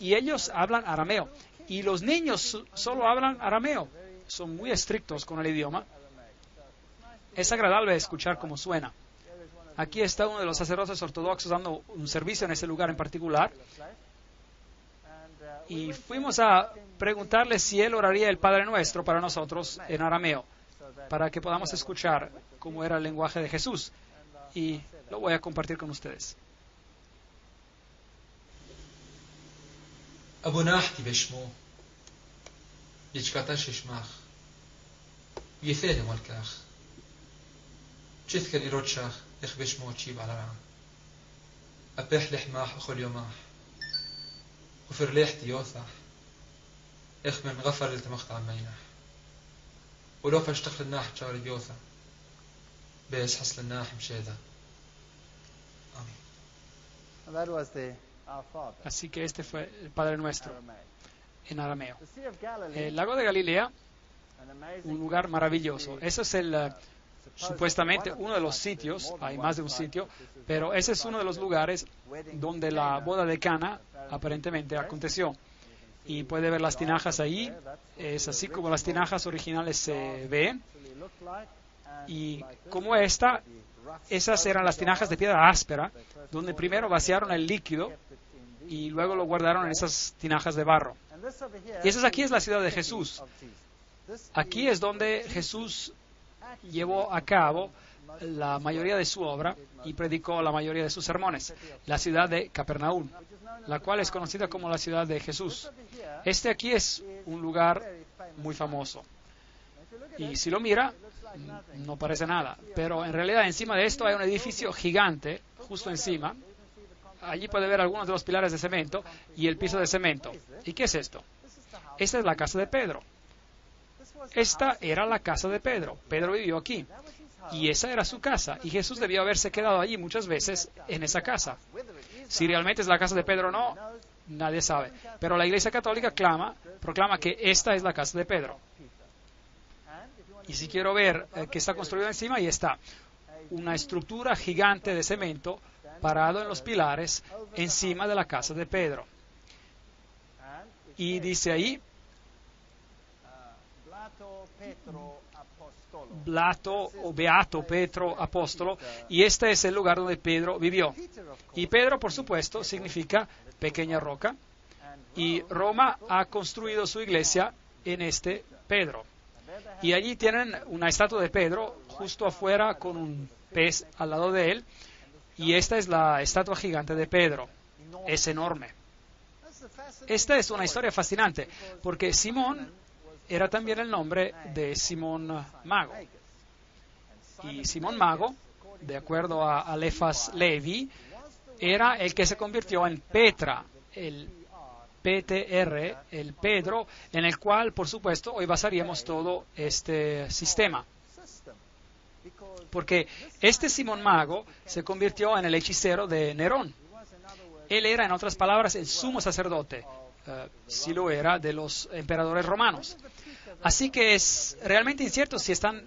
Y ellos hablan arameo. Y los niños solo hablan arameo. Son muy estrictos con el idioma. Es agradable escuchar cómo suena. Aquí está uno de los sacerdotes ortodoxos dando un servicio en ese lugar en particular. Y fuimos a preguntarle si él oraría el Padre Nuestro para nosotros en arameo, para que podamos escuchar cómo era el lenguaje de Jesús. Y lo voy a compartir con ustedes. أبوناحتي بشمو يجكاتاش شماخ يثيري والكاخ جثك ليروتشاخ إخ بشمو تشيب على رعا أبيح لحماح أخل يوماح وفر ليحتي يوثاح إخ من غفر لتمخت عميناح ولو فاشتخل الناح تشاري يوثا بيس حصل الناح مشيدا آمين. Así que este fue el Padre Nuestro en arameo. El lago de Galilea, un lugar maravilloso. Ese es supuestamente uno de los sitios, hay más de un sitio, pero ese es uno de los lugares donde la boda de Cana aparentemente aconteció. Y puede ver las tinajas ahí, es así como las tinajas originales se ven. Y como esas eran las tinajas de piedra áspera, donde primero vaciaron el líquido y luego lo guardaron en esas tinajas de barro. Y esa aquí es la ciudad de Jesús. Aquí es donde Jesús llevó a cabo la mayoría de su obra y predicó la mayoría de sus sermones, la ciudad de Capernaum, la cual es conocida como la ciudad de Jesús. Este aquí es un lugar muy famoso. Y si lo mira, no parece nada. Pero en realidad encima de esto hay un edificio gigante, justo encima. Allí puede ver algunos de los pilares de cemento y el piso de cemento. ¿Y qué es esto? Esta es la casa de Pedro. Esta era la casa de Pedro. Pedro vivió aquí. Y esa era su casa. Y Jesús debió haberse quedado allí muchas veces en esa casa. Si realmente es la casa de Pedro o no, nadie sabe. Pero la Iglesia Católica proclama que esta es la casa de Pedro. Y si quiero ver que está construido encima, ahí está. Una estructura gigante de cemento parado en los pilares encima de la casa de Pedro. Y dice ahí, Blato o Beato Petro Apóstolo, y este es el lugar donde Pedro vivió. Y Pedro, por supuesto, significa pequeña roca, y Roma ha construido su iglesia en este Pedro. Y allí tienen una estatua de Pedro justo afuera con un pez al lado de él, y esta es la estatua gigante de Pedro. Es enorme. Esta es una historia fascinante, porque Simón era también el nombre de Simón Mago. Y Simón Mago, de acuerdo a Alefas Levi, era el que se convirtió en Petra, el PTR, el Pedro, en el cual, por supuesto, hoy basaríamos todo este sistema. Porque este Simón Mago se convirtió en el hechicero de Nerón. Él era, en otras palabras, el sumo sacerdote, si lo era, de los emperadores romanos. Así que es realmente incierto si están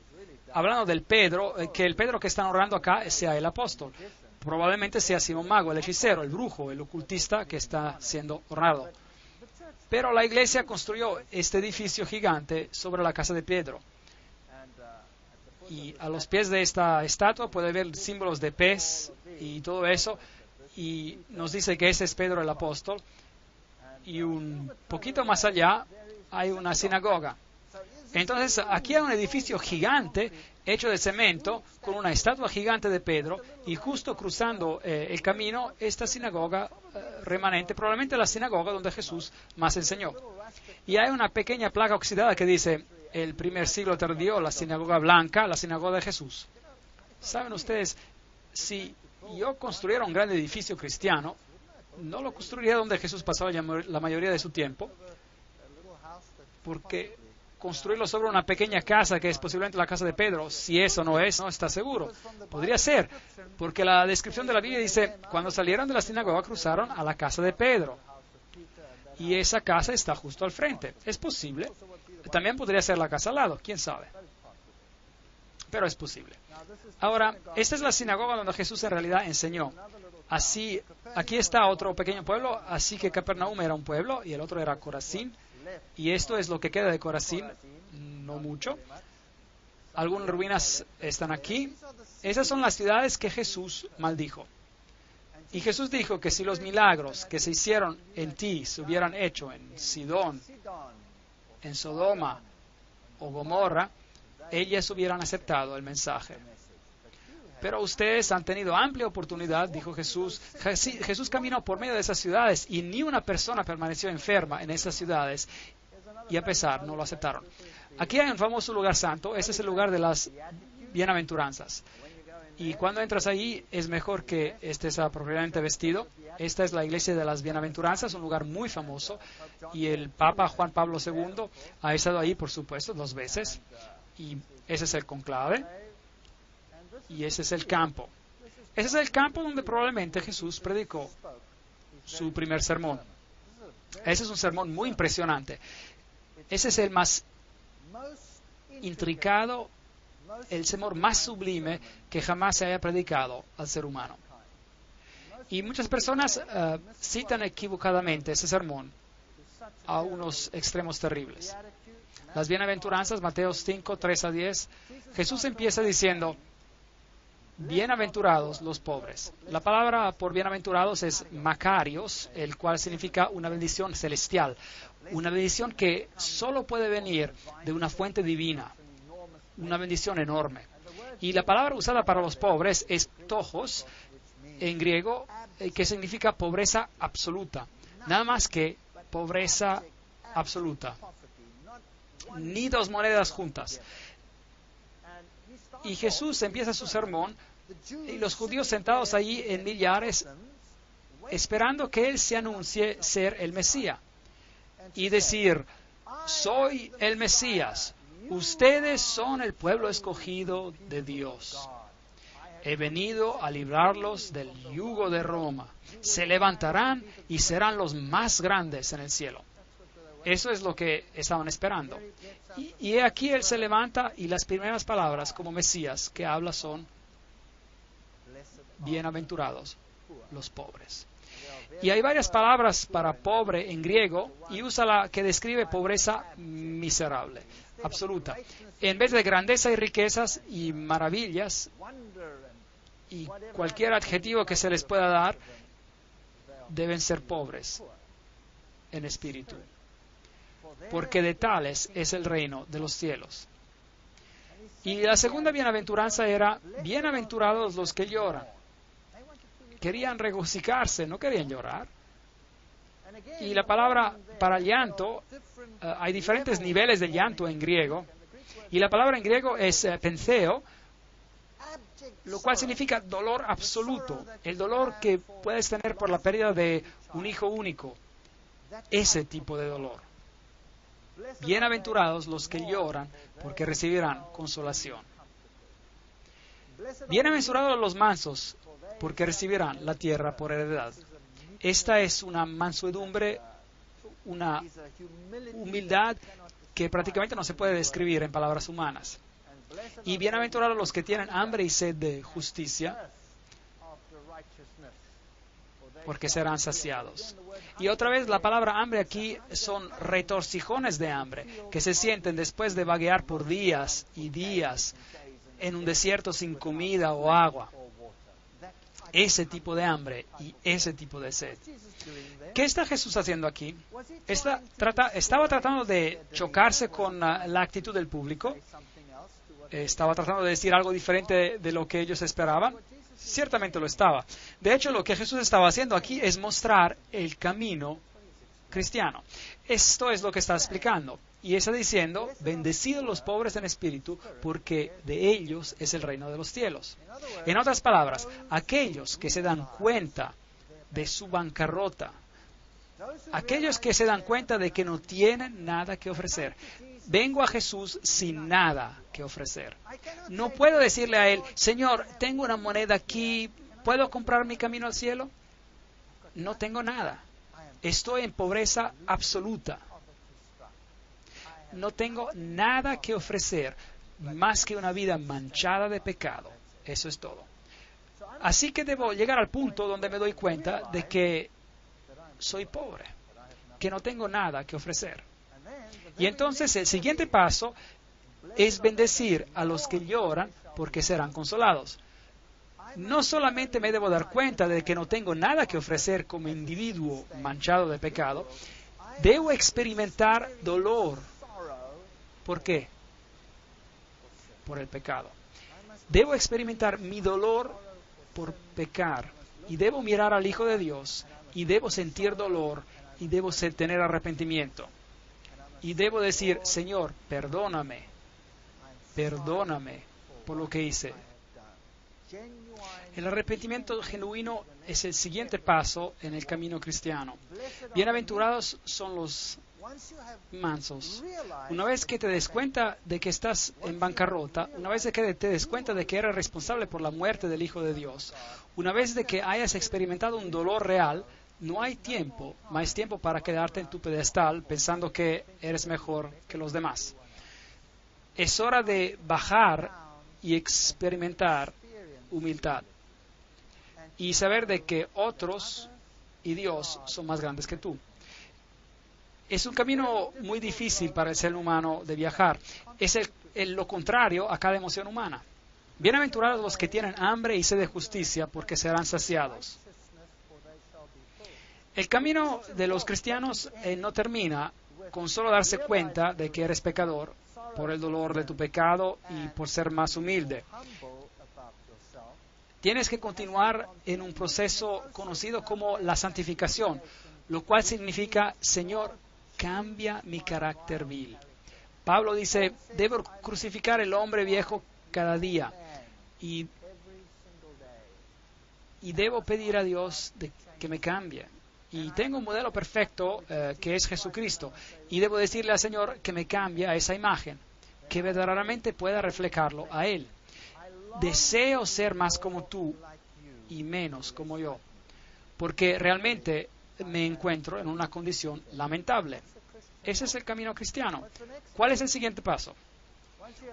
hablando del Pedro, que el Pedro que están honrando acá sea el apóstol. Probablemente sea Simón Mago, el hechicero, el brujo, el ocultista que está siendo honrado. Pero la iglesia construyó este edificio gigante sobre la casa de Pedro. Y a los pies de esta estatua puede ver símbolos de pez y todo eso. Y nos dice que ese es Pedro el apóstol. Y un poquito más allá hay una sinagoga. Entonces aquí hay un edificio gigante hecho de cemento con una estatua gigante de Pedro, y justo cruzando el camino esta sinagoga remanente, probablemente la sinagoga donde Jesús más enseñó. Y hay una pequeña placa oxidada que dice: el primer siglo tardío, la sinagoga blanca, la sinagoga de Jesús. ¿Saben ustedes? Si yo construyera un gran edificio cristiano, no lo construiría donde Jesús pasaba la mayoría de su tiempo, porque construirlo sobre una pequeña casa que es posiblemente la casa de Pedro, si eso no es, no está seguro. Podría ser, porque la descripción de la Biblia dice: cuando salieron de la sinagoga cruzaron a la casa de Pedro. Y esa casa está justo al frente. Es posible. También podría ser la casa al lado, quién sabe. Pero es posible. Ahora, esta es la sinagoga donde Jesús en realidad enseñó. Así, aquí está otro pequeño pueblo, así que Capernaum era un pueblo y el otro era Corazín. Y esto es lo que queda de Corazín, no mucho. Algunas ruinas están aquí. Esas son las ciudades que Jesús maldijo. Y Jesús dijo que si los milagros que se hicieron en ti se hubieran hecho en Sidón, en Sodoma o Gomorra, ellas hubieran aceptado el mensaje. Pero ustedes han tenido amplia oportunidad, dijo Jesús. Jesús caminó por medio de esas ciudades y ni una persona permaneció enferma en esas ciudades, y a pesar no lo aceptaron. Aquí hay un famoso lugar santo. Ese es el lugar de las bienaventuranzas. Y cuando entras ahí es mejor que estés apropiadamente vestido. Esta es la iglesia de las bienaventuranzas, un lugar muy famoso. Y el Papa Juan Pablo II ha estado ahí, por supuesto, 2 veces. Y ese es el conclave. Y ese es el campo. Ese es el campo donde probablemente Jesús predicó su primer sermón. Ese es un sermón muy impresionante. Ese es el más intricado, el sermón más sublime que jamás se haya predicado al ser humano. Y muchas personas citan equivocadamente ese sermón a unos extremos terribles. las bienaventuranzas, Mateo 5, 3 a 10, Jesús empieza diciendo, bienaventurados los pobres. La palabra por bienaventurados es Macarios, el cual significa una bendición celestial, una bendición que solo puede venir de una fuente divina, una bendición enorme. Y la palabra usada para los pobres es ptojos, en griego, que significa pobreza absoluta. Nada más que pobreza absoluta. Ni dos monedas juntas. Y Jesús empieza su sermón y los judíos sentados allí en millares esperando que Él se anuncie ser el Mesías. Y decir, soy el Mesías. Ustedes son el pueblo escogido de Dios. He venido a librarlos del yugo de Roma. Se levantarán y serán los más grandes en el cielo. Eso es lo que estaban esperando. Y aquí Él se levanta y las primeras palabras como Mesías que habla son bienaventurados los pobres. Y hay varias palabras para pobre en griego y usa la que describe pobreza miserable, absoluta. En vez de grandeza y riquezas y maravillas y cualquier adjetivo que se les pueda dar, deben ser pobres en espíritu, porque de tales es el reino de los cielos. Y la segunda bienaventuranza era, bienaventurados los que lloran. Querían regocijarse, no querían llorar. Y la palabra para llanto, hay diferentes niveles de llanto en griego, y la palabra en griego es penseo, lo cual significa dolor absoluto, el dolor que puedes tener por la pérdida de un hijo único, ese tipo de dolor. Bienaventurados los que lloran, porque recibirán consolación. Bienaventurados los mansos, porque recibirán la tierra por heredad. Esta es una mansedumbre, una humildad que prácticamente no se puede describir en palabras humanas. Y bienaventurados los que tienen hambre y sed de justicia, porque serán saciados. Y otra vez la palabra hambre aquí son retorcijones de hambre, que se sienten después de vaguear por días y días en un desierto sin comida o agua. Ese tipo de hambre y ese tipo de sed. ¿Qué está Jesús haciendo aquí? ¿Estaba tratando de chocarse con la actitud del público? ¿Estaba tratando de decir algo diferente de lo que ellos esperaban? Ciertamente lo estaba. De hecho, lo que Jesús estaba haciendo aquí es mostrar el camino cristiano. Esto es lo que está explicando. Y está diciendo, bendecidos los pobres en espíritu, porque de ellos es el reino de los cielos. En otras palabras, aquellos que se dan cuenta de su bancarrota, aquellos que se dan cuenta de que no tienen nada que ofrecer. Vengo a Jesús sin nada que ofrecer. No puedo decirle a Él, Señor, tengo una moneda aquí, ¿puedo comprar mi camino al cielo? No tengo nada. Estoy en pobreza absoluta. No tengo nada que ofrecer más que una vida manchada de pecado. Eso es todo. Así que debo llegar al punto donde me doy cuenta de que soy pobre, que no tengo nada que ofrecer. Y entonces el siguiente paso es bendecir a los que lloran porque serán consolados. No solamente me debo dar cuenta de que no tengo nada que ofrecer como individuo manchado de pecado, debo experimentar dolor. ¿Por qué? Por el pecado. Debo experimentar mi dolor por pecar y debo mirar al Hijo de Dios y debo sentir dolor y debo tener arrepentimiento. Y debo decir, Señor, perdóname por lo que hice. El arrepentimiento genuino es el siguiente paso en el camino cristiano. Bienaventurados son los mansos. Una vez que te des cuenta de que estás en bancarrota, una vez que te des cuenta de que eres responsable por la muerte del Hijo de Dios, una vez de que hayas experimentado un dolor real, no hay más tiempo para quedarte en tu pedestal pensando que eres mejor que los demás. Es hora de bajar y experimentar humildad y saber de que otros y Dios son más grandes que tú. Es un camino muy difícil para el ser humano de viajar. Es lo contrario a cada emoción humana. Bienaventurados los que tienen hambre y sed de justicia, porque serán saciados. El camino de los cristianos no termina con solo darse cuenta de que eres pecador por el dolor de tu pecado y por ser más humilde. Tienes que continuar en un proceso conocido como la santificación, lo cual significa, Señor, cambia mi carácter vil. Pablo dice, debo crucificar el hombre viejo cada día y debo pedir a Dios que me cambie. Y tengo un modelo perfecto que es Jesucristo. Y debo decirle al Señor que me cambie a esa imagen, que verdaderamente pueda reflejarlo a Él. Deseo ser más como tú y menos como yo, porque realmente me encuentro en una condición lamentable. Ese es el camino cristiano. ¿Cuál es el siguiente paso?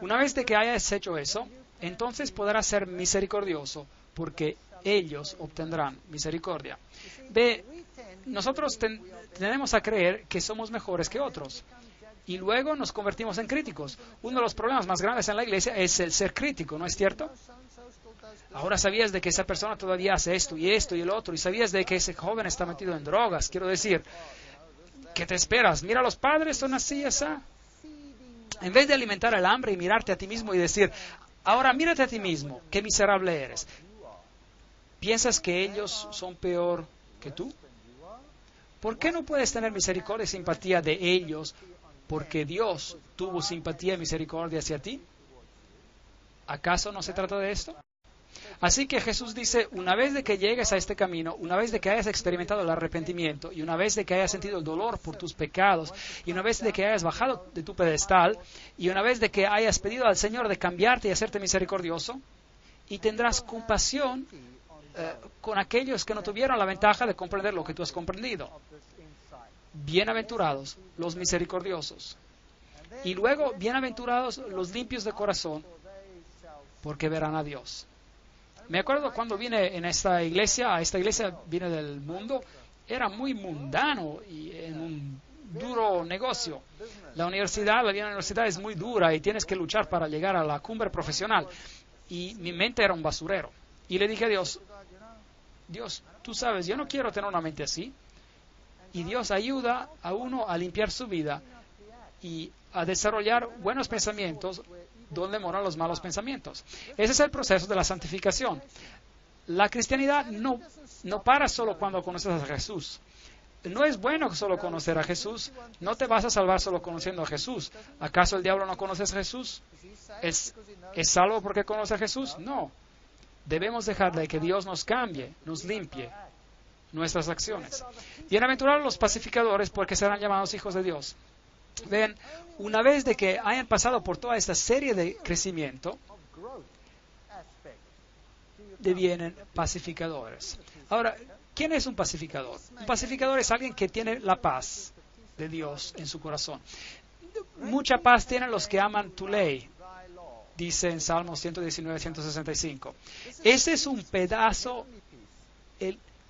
Una vez de que hayas hecho eso, entonces podrás ser misericordioso, porque ellos obtendrán misericordia. Nosotros tendemos a creer que somos mejores que otros y luego nos convertimos en críticos. Uno de los problemas más grandes en la iglesia es el ser crítico, ¿no es cierto? Ahora sabías de que esa persona todavía hace esto y el otro, y sabías de que ese joven está metido en drogas. Quiero decir, ¿qué te esperas? Mira, los padres son así, esa. En vez de alimentar el hambre y mirarte a ti mismo y decir, ahora mírate a ti mismo, qué miserable eres. ¿Piensas que ellos son peor que tú? ¿Por qué no puedes tener misericordia y simpatía de ellos porque Dios tuvo simpatía y misericordia hacia ti? ¿Acaso no se trata de esto? Así que Jesús dice, una vez de que llegues a este camino, una vez de que hayas experimentado el arrepentimiento, y una vez de que hayas sentido el dolor por tus pecados, y una vez de que hayas bajado de tu pedestal, y una vez de que hayas pedido al Señor de cambiarte y hacerte misericordioso, y tendrás compasión con aquellos que no tuvieron la ventaja de comprender lo que tú has comprendido. Bienaventurados los misericordiosos. Y luego, bienaventurados los limpios de corazón, porque verán a Dios. Me acuerdo cuando vine a esta iglesia vine del mundo, era muy mundano y en un duro negocio. La vida en la universidad es muy dura y tienes que luchar para llegar a la cumbre profesional. Y mi mente era un basurero. Y le dije a Dios, tú sabes, yo no quiero tener una mente así. Y Dios ayuda a uno a limpiar su vida y a desarrollar buenos pensamientos donde moran los malos pensamientos. Ese es el proceso de la santificación. La cristianidad no para solo cuando conoces a Jesús. No es bueno solo conocer a Jesús. No te vas a salvar solo conociendo a Jesús. ¿Acaso el diablo no conoce a Jesús? ¿Es salvo porque conoce a Jesús? No. Debemos dejarle que Dios nos cambie, nos limpie nuestras acciones. Bienaventurados los pacificadores, porque serán llamados hijos de Dios. Ven, una vez de que hayan pasado por toda esta serie de crecimiento, devienen pacificadores. Ahora, ¿quién es un pacificador? Un pacificador es alguien que tiene la paz de Dios en su corazón. Mucha paz tienen los que aman tu ley, dice en Salmos 119, 165. Ese es un pedazo,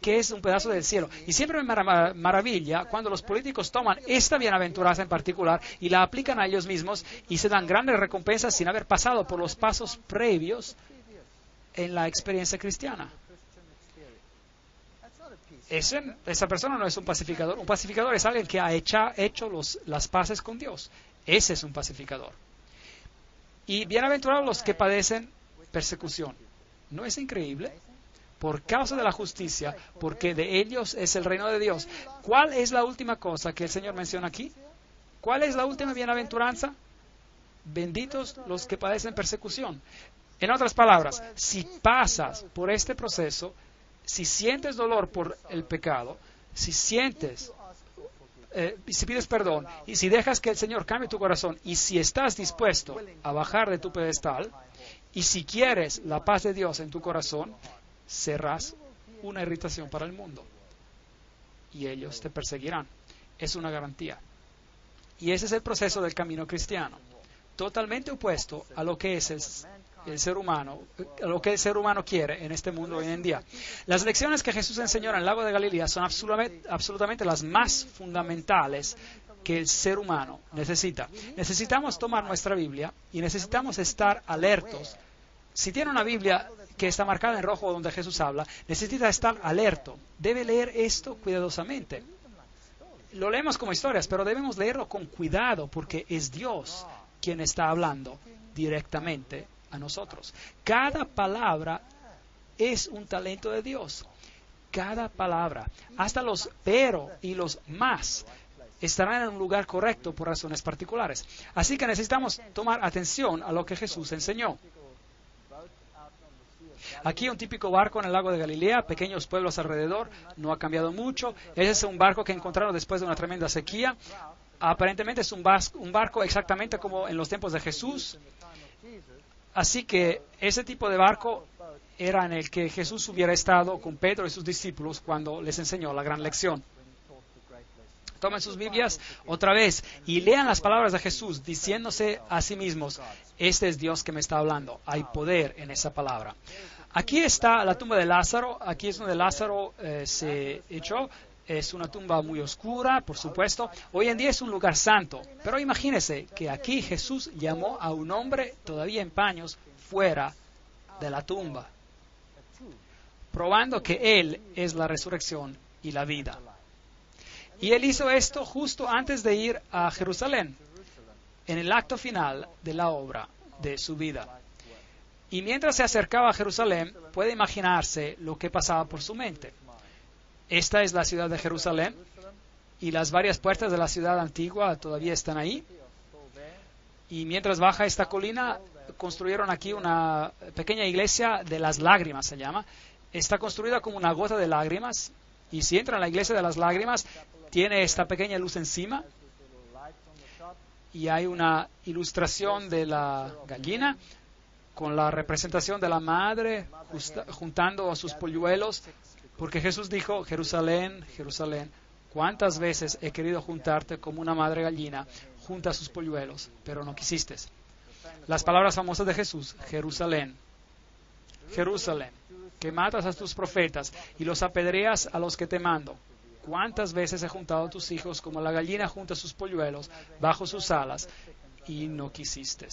que es un pedazo del cielo. Y siempre me maravilla cuando los políticos toman esta bienaventuranza en particular y la aplican a ellos mismos y se dan grandes recompensas sin haber pasado por los pasos previos en la experiencia cristiana. Esa persona no es un pacificador. Un pacificador es alguien que ha hecho las paces con Dios. Ese es un pacificador. Y bienaventurados los que padecen persecución. ¿No es increíble? Por causa de la justicia, porque de ellos es el reino de Dios. ¿Cuál es la última cosa que el Señor menciona aquí? ¿Cuál es la última bienaventuranza? Benditos los que padecen persecución. En otras palabras, si pasas por este proceso, si sientes dolor por el pecado, si pides perdón y si dejas que el Señor cambie tu corazón y si estás dispuesto a bajar de tu pedestal y si quieres la paz de Dios en tu corazón, serás una irritación para el mundo y ellos te perseguirán. Es una garantía. Y ese es el proceso del camino cristiano, totalmente opuesto a lo que es el ser humano, a lo que el ser humano quiere en este mundo hoy en día. Las lecciones que Jesús enseñó en el lago de Galilea son absolutamente las más fundamentales que el ser humano necesita. Necesitamos tomar nuestra Biblia y necesitamos estar alertos. Si tiene una Biblia que está marcada en rojo donde Jesús habla, necesita estar alerto. Debe leer esto cuidadosamente. Lo leemos como historias, pero debemos leerlo con cuidado porque es Dios quien está hablando directamente a nosotros. Cada palabra es un talento de Dios. Cada palabra, hasta los pero y los más, estarán en un lugar correcto por razones particulares. Así que necesitamos tomar atención a lo que Jesús enseñó. Aquí un típico barco en el lago de Galilea, pequeños pueblos alrededor, no ha cambiado mucho. Ese es un barco que encontraron después de una tremenda sequía. Aparentemente es un barco exactamente como en los tiempos de Jesús. Así que ese tipo de barco era en el que Jesús hubiera estado con Pedro y sus discípulos cuando les enseñó la gran lección. Tomen sus Biblias otra vez y lean las palabras de Jesús diciéndose a sí mismos, este es Dios que me está hablando, hay poder en esa palabra. Aquí está la tumba de Lázaro, aquí es donde Lázaro se echó. Es una tumba muy oscura, por supuesto. Hoy en día es un lugar santo, pero imagínense que aquí Jesús llamó a un hombre todavía en paños fuera de la tumba, probando que Él es la resurrección y la vida. Y Él hizo esto justo antes de ir a Jerusalén, en el acto final de la obra de su vida. Y mientras se acercaba a Jerusalén, puede imaginarse lo que pasaba por su mente. Esta es la ciudad de Jerusalén, y las varias puertas de la ciudad antigua todavía están ahí. Y mientras baja esta colina, construyeron aquí una pequeña iglesia de las lágrimas, se llama. Está construida como una gota de lágrimas, y si entra en la iglesia de las lágrimas, tiene esta pequeña luz encima, y hay una ilustración de la gallina, con la representación de la madre juntando a sus polluelos, porque Jesús dijo, Jerusalén, Jerusalén, ¿cuántas veces he querido juntarte como una madre gallina junta a sus polluelos, pero no quisiste? Las palabras famosas de Jesús, Jerusalén, Jerusalén, que matas a tus profetas y los apedreas a los que te mando. ¿Cuántas veces he juntado a tus hijos como la gallina junta sus polluelos bajo sus alas y no quisiste?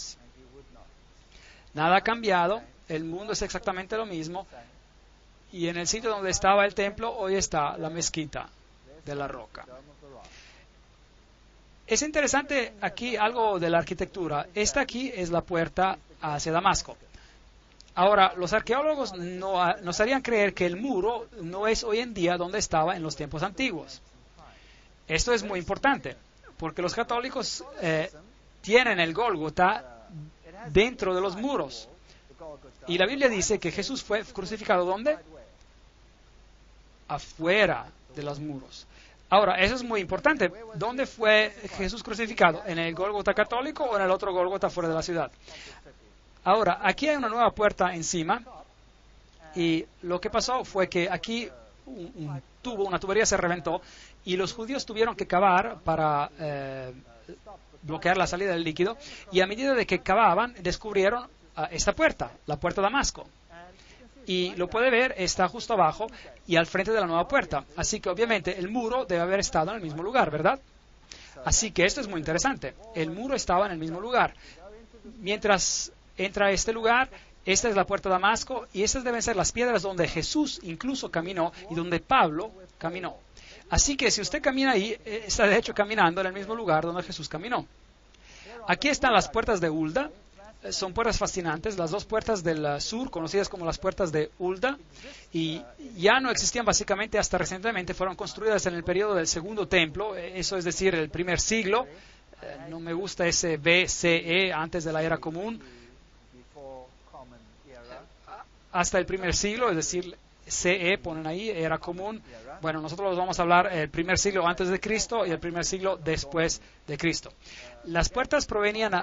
Nada ha cambiado, el mundo es exactamente lo mismo, y en el sitio donde estaba el templo, hoy está la mezquita de la roca. Es interesante aquí algo de la arquitectura. Esta aquí es la puerta hacia Damasco. Ahora, los arqueólogos nos harían creer que el muro no es hoy en día donde estaba en los tiempos antiguos. Esto es muy importante, porque los católicos tienen el Gólgota dentro de los muros. Y la Biblia dice que Jesús fue crucificado ¿dónde? Afuera de los muros. Ahora, eso es muy importante. ¿Dónde fue Jesús crucificado? ¿En el Gólgota católico o en el otro Gólgota fuera de la ciudad? Ahora, aquí hay una nueva puerta encima, y lo que pasó fue que aquí una tubería se reventó, y los judíos tuvieron que cavar para bloquear la salida del líquido, y a medida de que cavaban, descubrieron esta puerta, la puerta de Damasco. Y lo puede ver, está justo abajo y al frente de la nueva puerta. Así que obviamente el muro debe haber estado en el mismo lugar, ¿verdad? Así que esto es muy interesante. El muro estaba en el mismo lugar. Mientras entra a este lugar, esta es la puerta de Damasco, y estas deben ser las piedras donde Jesús incluso caminó y donde Pablo caminó. Así que si usted camina ahí, está de hecho caminando en el mismo lugar donde Jesús caminó. Aquí están las puertas de Hulda. Son puertas fascinantes, las dos puertas del sur, conocidas como las puertas de Hulda, y ya no existían básicamente hasta recientemente, fueron construidas en el periodo del segundo templo, eso es decir, el primer siglo. No me gusta ese BCE, antes de la era común, hasta el primer siglo, es decir, CE ponen ahí, era común. Bueno, nosotros los vamos a hablar el primer siglo antes de Cristo y el primer siglo después de Cristo. Las puertas proveían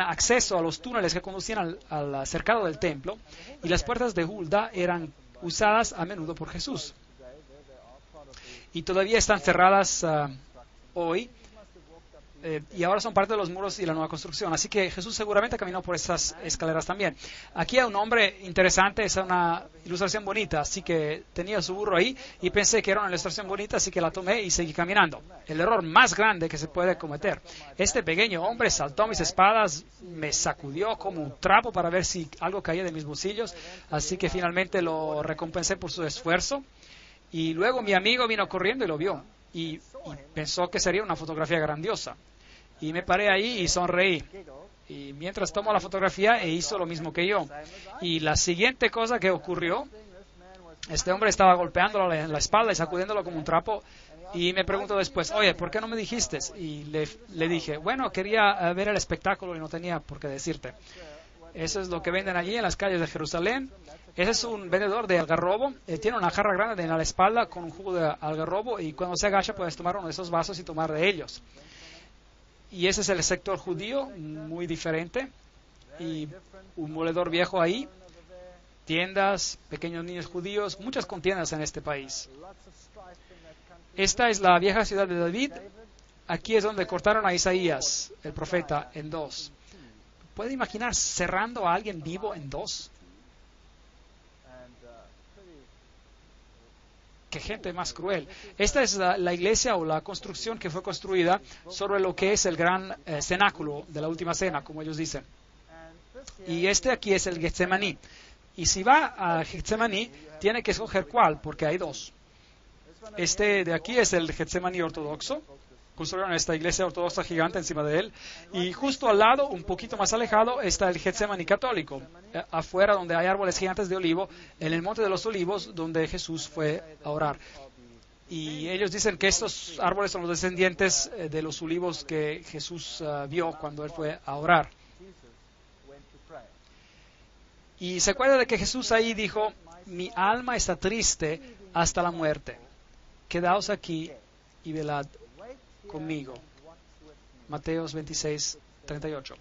acceso a los túneles que conducían al cercado del templo, y las puertas de Hulda eran usadas a menudo por Jesús. Y todavía están cerradas hoy. y ahora son parte de los muros y la nueva construcción. Así que Jesús seguramente caminó por esas escaleras también. Aquí hay un hombre interesante, es una ilustración bonita, así que tenía su burro ahí y pensé que era una ilustración bonita, así que la tomé y seguí caminando. El error más grande que se puede cometer. Este pequeño hombre saltó mis espadas, me sacudió como un trapo para ver si algo caía de mis bolsillos, así que finalmente lo recompensé por su esfuerzo. Y luego mi amigo vino corriendo y lo vio. Y pensó que sería una fotografía grandiosa. Y me paré ahí y sonreí. Y mientras tomó la fotografía, hizo lo mismo que yo. Y la siguiente cosa que ocurrió, este hombre estaba golpeándolo en la espalda y sacudiéndolo como un trapo. Y me preguntó después, oye, ¿por qué no me dijiste? Y le dije, bueno, quería ver el espectáculo y no tenía por qué decirte. Eso es lo que venden allí en las calles de Jerusalén. Ese es un vendedor de algarrobo. Tiene una jarra grande en la espalda con un jugo de algarrobo y cuando se agacha puedes tomar uno de esos vasos y tomar de ellos. Y ese es el sector judío, muy diferente. Y un moledor viejo ahí, tiendas, pequeños niños judíos, muchas contiendas en este país. Esta es la vieja ciudad de David. Aquí es donde cortaron a Isaías, el profeta, en dos. ¿Puede imaginar cerrando a alguien vivo en dos? ¡Qué gente más cruel! Esta es la iglesia o la construcción que fue construida sobre lo que es el gran cenáculo de la última cena, como ellos dicen. Y este aquí es el Getsemaní. Y si va a Getsemaní, tiene que escoger cuál, porque hay dos. Este de aquí es el Getsemaní ortodoxo. Construyeron esta iglesia ortodoxa gigante encima de él. Y justo al lado, un poquito más alejado, está el Getsemaní católico. Afuera, donde hay árboles gigantes de olivo, en el Monte de los Olivos, donde Jesús fue a orar. Y ellos dicen que estos árboles son los descendientes de los olivos que Jesús vio cuando él fue a orar. Y se acuerda de que Jesús ahí dijo, mi alma está triste hasta la muerte. Quedaos aquí y velad conmigo. Mateos 26, 38.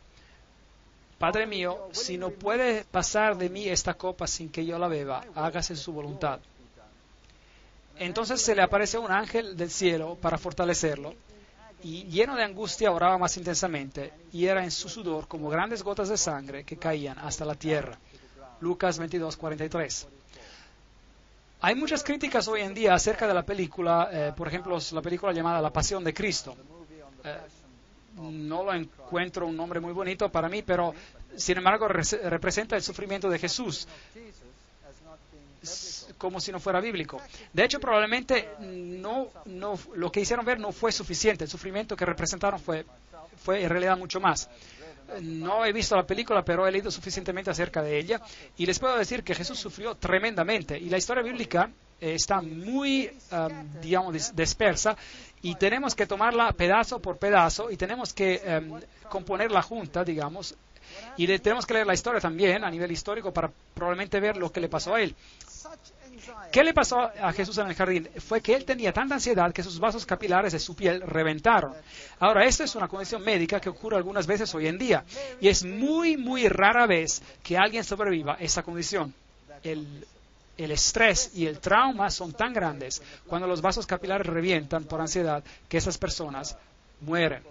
Padre mío, si no puede pasar de mí esta copa sin que yo la beba, hágase su voluntad. Entonces se le apareció un ángel del cielo para fortalecerlo, y lleno de angustia oraba más intensamente, y era en su sudor como grandes gotas de sangre que caían hasta la tierra. Lucas 22, 43. Hay muchas críticas hoy en día acerca de la película, por ejemplo, la película llamada La Pasión de Cristo. No lo encuentro un nombre muy bonito para mí, pero sin embargo representa el sufrimiento de Jesús, como si no fuera bíblico. De hecho, probablemente lo que hicieron ver no fue suficiente. El sufrimiento que representaron fue en realidad mucho más. No he visto la película, pero he leído suficientemente acerca de ella y les puedo decir que Jesús sufrió tremendamente y la historia bíblica está muy, dispersa y tenemos que tomarla pedazo por pedazo y tenemos que componerla junta, digamos, y tenemos que leer la historia también a nivel histórico para probablemente ver lo que le pasó a él. ¿Qué le pasó a Jesús en el jardín? Fue que él tenía tanta ansiedad que sus vasos capilares de su piel reventaron. Ahora, esto es una condición médica que ocurre algunas veces hoy en día. Y es muy, muy rara vez que alguien sobreviva a esa condición. El estrés y el trauma son tan grandes cuando los vasos capilares revientan por ansiedad que esas personas mueren.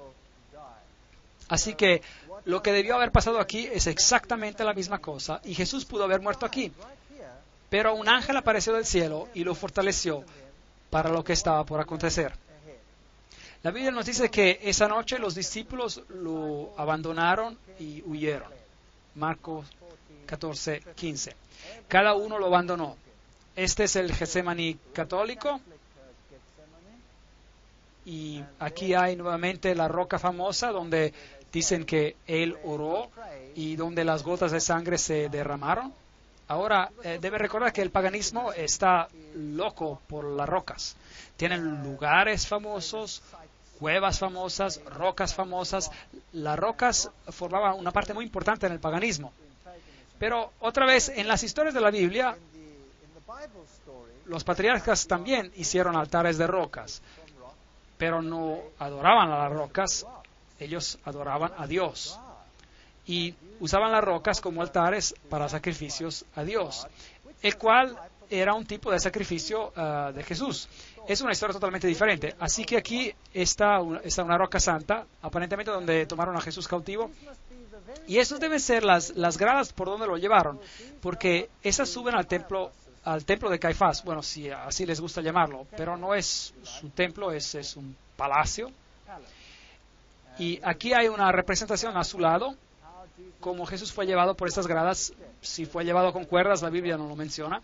Así que lo que debió haber pasado aquí es exactamente la misma cosa. Y Jesús pudo haber muerto aquí. Pero un ángel apareció del cielo y lo fortaleció para lo que estaba por acontecer. La Biblia nos dice que esa noche los discípulos lo abandonaron y huyeron. Marcos 14, 15. Cada uno lo abandonó. Este es el Getsemaní católico. Y aquí hay nuevamente la roca famosa donde dicen que él oró y donde las gotas de sangre se derramaron. Ahora, debe recordar que el paganismo está loco por las rocas. Tienen lugares famosos, cuevas famosas, rocas famosas. Las rocas formaban una parte muy importante en el paganismo. Pero otra vez, en las historias de la Biblia, los patriarcas también hicieron altares de rocas, pero no adoraban a las rocas, ellos adoraban a Dios. Y usaban las rocas como altares para sacrificios a Dios, el cual era un tipo de sacrificio de Jesús. Es una historia totalmente diferente. Así que aquí está una roca santa, aparentemente donde tomaron a Jesús cautivo. Y esas deben ser las gradas por donde lo llevaron, porque esas suben al templo de Caifás. Bueno, si así les gusta llamarlo, pero no es su templo, es un palacio. Y aquí hay una representación a su lado, como Jesús fue llevado por estas gradas. Si fue llevado con cuerdas, la Biblia no lo menciona.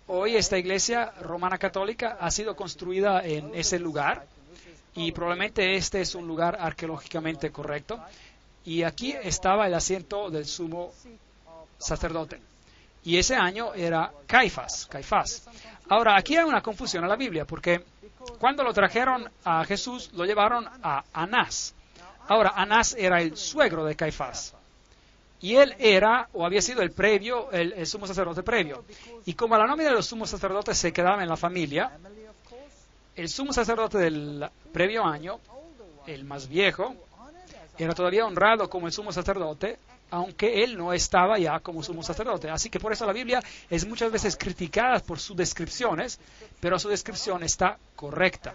Hoy esta iglesia romana católica ha sido construida en ese lugar y probablemente este es un lugar arqueológicamente correcto. Y aquí estaba el asiento del sumo sacerdote. Y ese año era Caifás. Ahora, aquí hay una confusión en la Biblia, porque cuando lo trajeron a Jesús, lo llevaron a Anás. Ahora, Anás era el suegro de Caifás. Y él era, o había sido el sumo sacerdote previo. Y como la nómina de los sumos sacerdotes se quedaba en la familia, el sumo sacerdote del previo año, el más viejo, era todavía honrado como el sumo sacerdote, aunque él no estaba ya como sumo sacerdote. Así que por eso la Biblia es muchas veces criticada por sus descripciones, pero su descripción está correcta.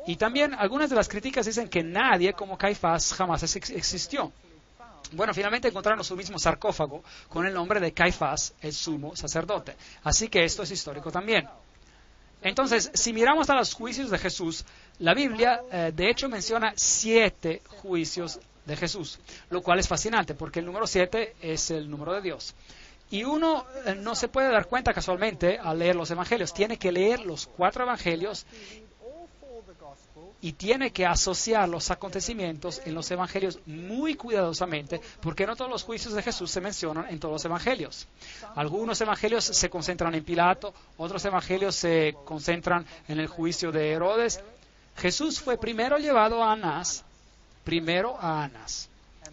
Y también algunas de las críticas dicen que nadie como Caifás jamás existió. Bueno, finalmente encontraron su mismo sarcófago con el nombre de Caifás, el sumo sacerdote. Así que esto es histórico también. Entonces, si miramos a los juicios de Jesús, la Biblia de hecho menciona 7 juicios de Jesús, lo cual es fascinante porque el número 7 es el número de Dios. Y uno no se puede dar cuenta casualmente al leer los evangelios, tiene que leer los 4 evangelios y tiene que asociar los acontecimientos en los evangelios muy cuidadosamente, porque no todos los juicios de Jesús se mencionan en todos los evangelios. Algunos evangelios se concentran en Pilato, otros evangelios se concentran en el juicio de Herodes. Jesús fue primero llevado a Anás,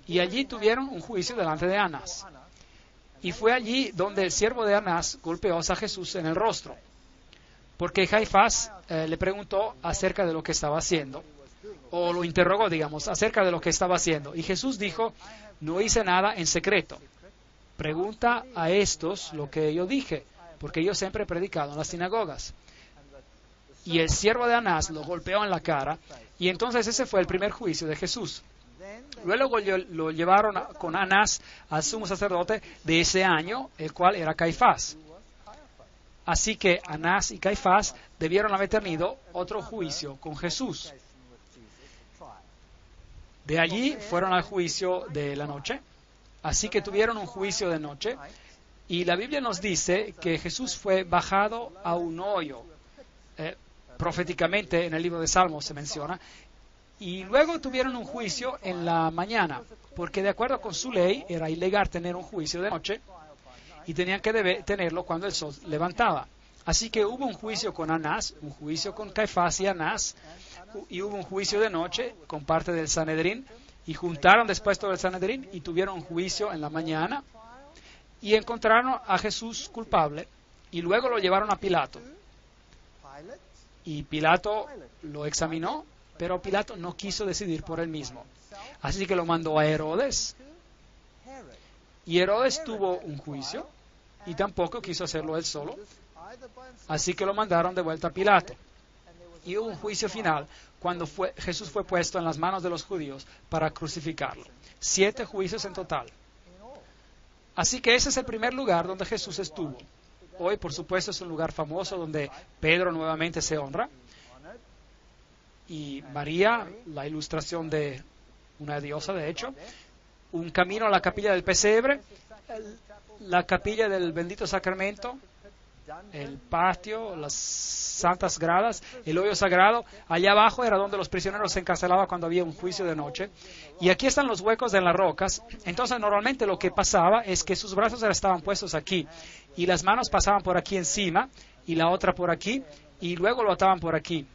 y allí tuvieron un juicio delante de Anás. Y fue allí donde el siervo de Anás golpeó a Jesús en el rostro, porque Caifás le preguntó acerca de lo que estaba haciendo, o lo interrogó, digamos, acerca de lo que estaba haciendo. Y Jesús dijo, no hice nada en secreto. Pregunta a estos lo que yo dije, porque yo siempre he predicado en las sinagogas. Y el siervo de Anás lo golpeó en la cara, y entonces ese fue el primer juicio de Jesús. Luego lo llevaron con Anás al sumo sacerdote de ese año, el cual era Caifás. Así que Anás y Caifás debieron haber tenido otro juicio con Jesús. De allí fueron al juicio de la noche. Así que tuvieron un juicio de noche. Y la Biblia nos dice que Jesús fue bajado a un hoyo. Proféticamente en el libro de Salmos se menciona. Y luego tuvieron un juicio en la mañana, porque de acuerdo con su ley era ilegal tener un juicio de noche y tenían que tenerlo cuando el sol levantaba. Así que hubo un juicio con Anás, un juicio con Caifás y Anás, y hubo un juicio de noche con parte del Sanedrín, y juntaron después todo el Sanedrín y tuvieron un juicio en la mañana, y encontraron a Jesús culpable, y luego lo llevaron a Pilato. Y Pilato lo examinó, pero Pilato no quiso decidir por él mismo. Así que lo mandó a Herodes, y Herodes tuvo un juicio, y tampoco quiso hacerlo él solo. Así que lo mandaron de vuelta a Pilato. Y hubo un juicio final cuando Jesús fue puesto en las manos de los judíos para crucificarlo. 7 juicios en total. Así que ese es el primer lugar donde Jesús estuvo. Hoy, por supuesto, es un lugar famoso donde Pedro nuevamente se honra. Y María, la ilustración de una diosa, de hecho. Un camino a la capilla del pesebre, la capilla del bendito sacramento, el patio, las santas gradas, el hoyo sagrado. Allá abajo era donde los prisioneros se encarcelaban cuando había un juicio de noche. Y aquí están los huecos de las rocas. Entonces normalmente lo que pasaba es que sus brazos estaban puestos aquí y las manos pasaban por aquí encima y la otra por aquí y luego lo ataban por aquí.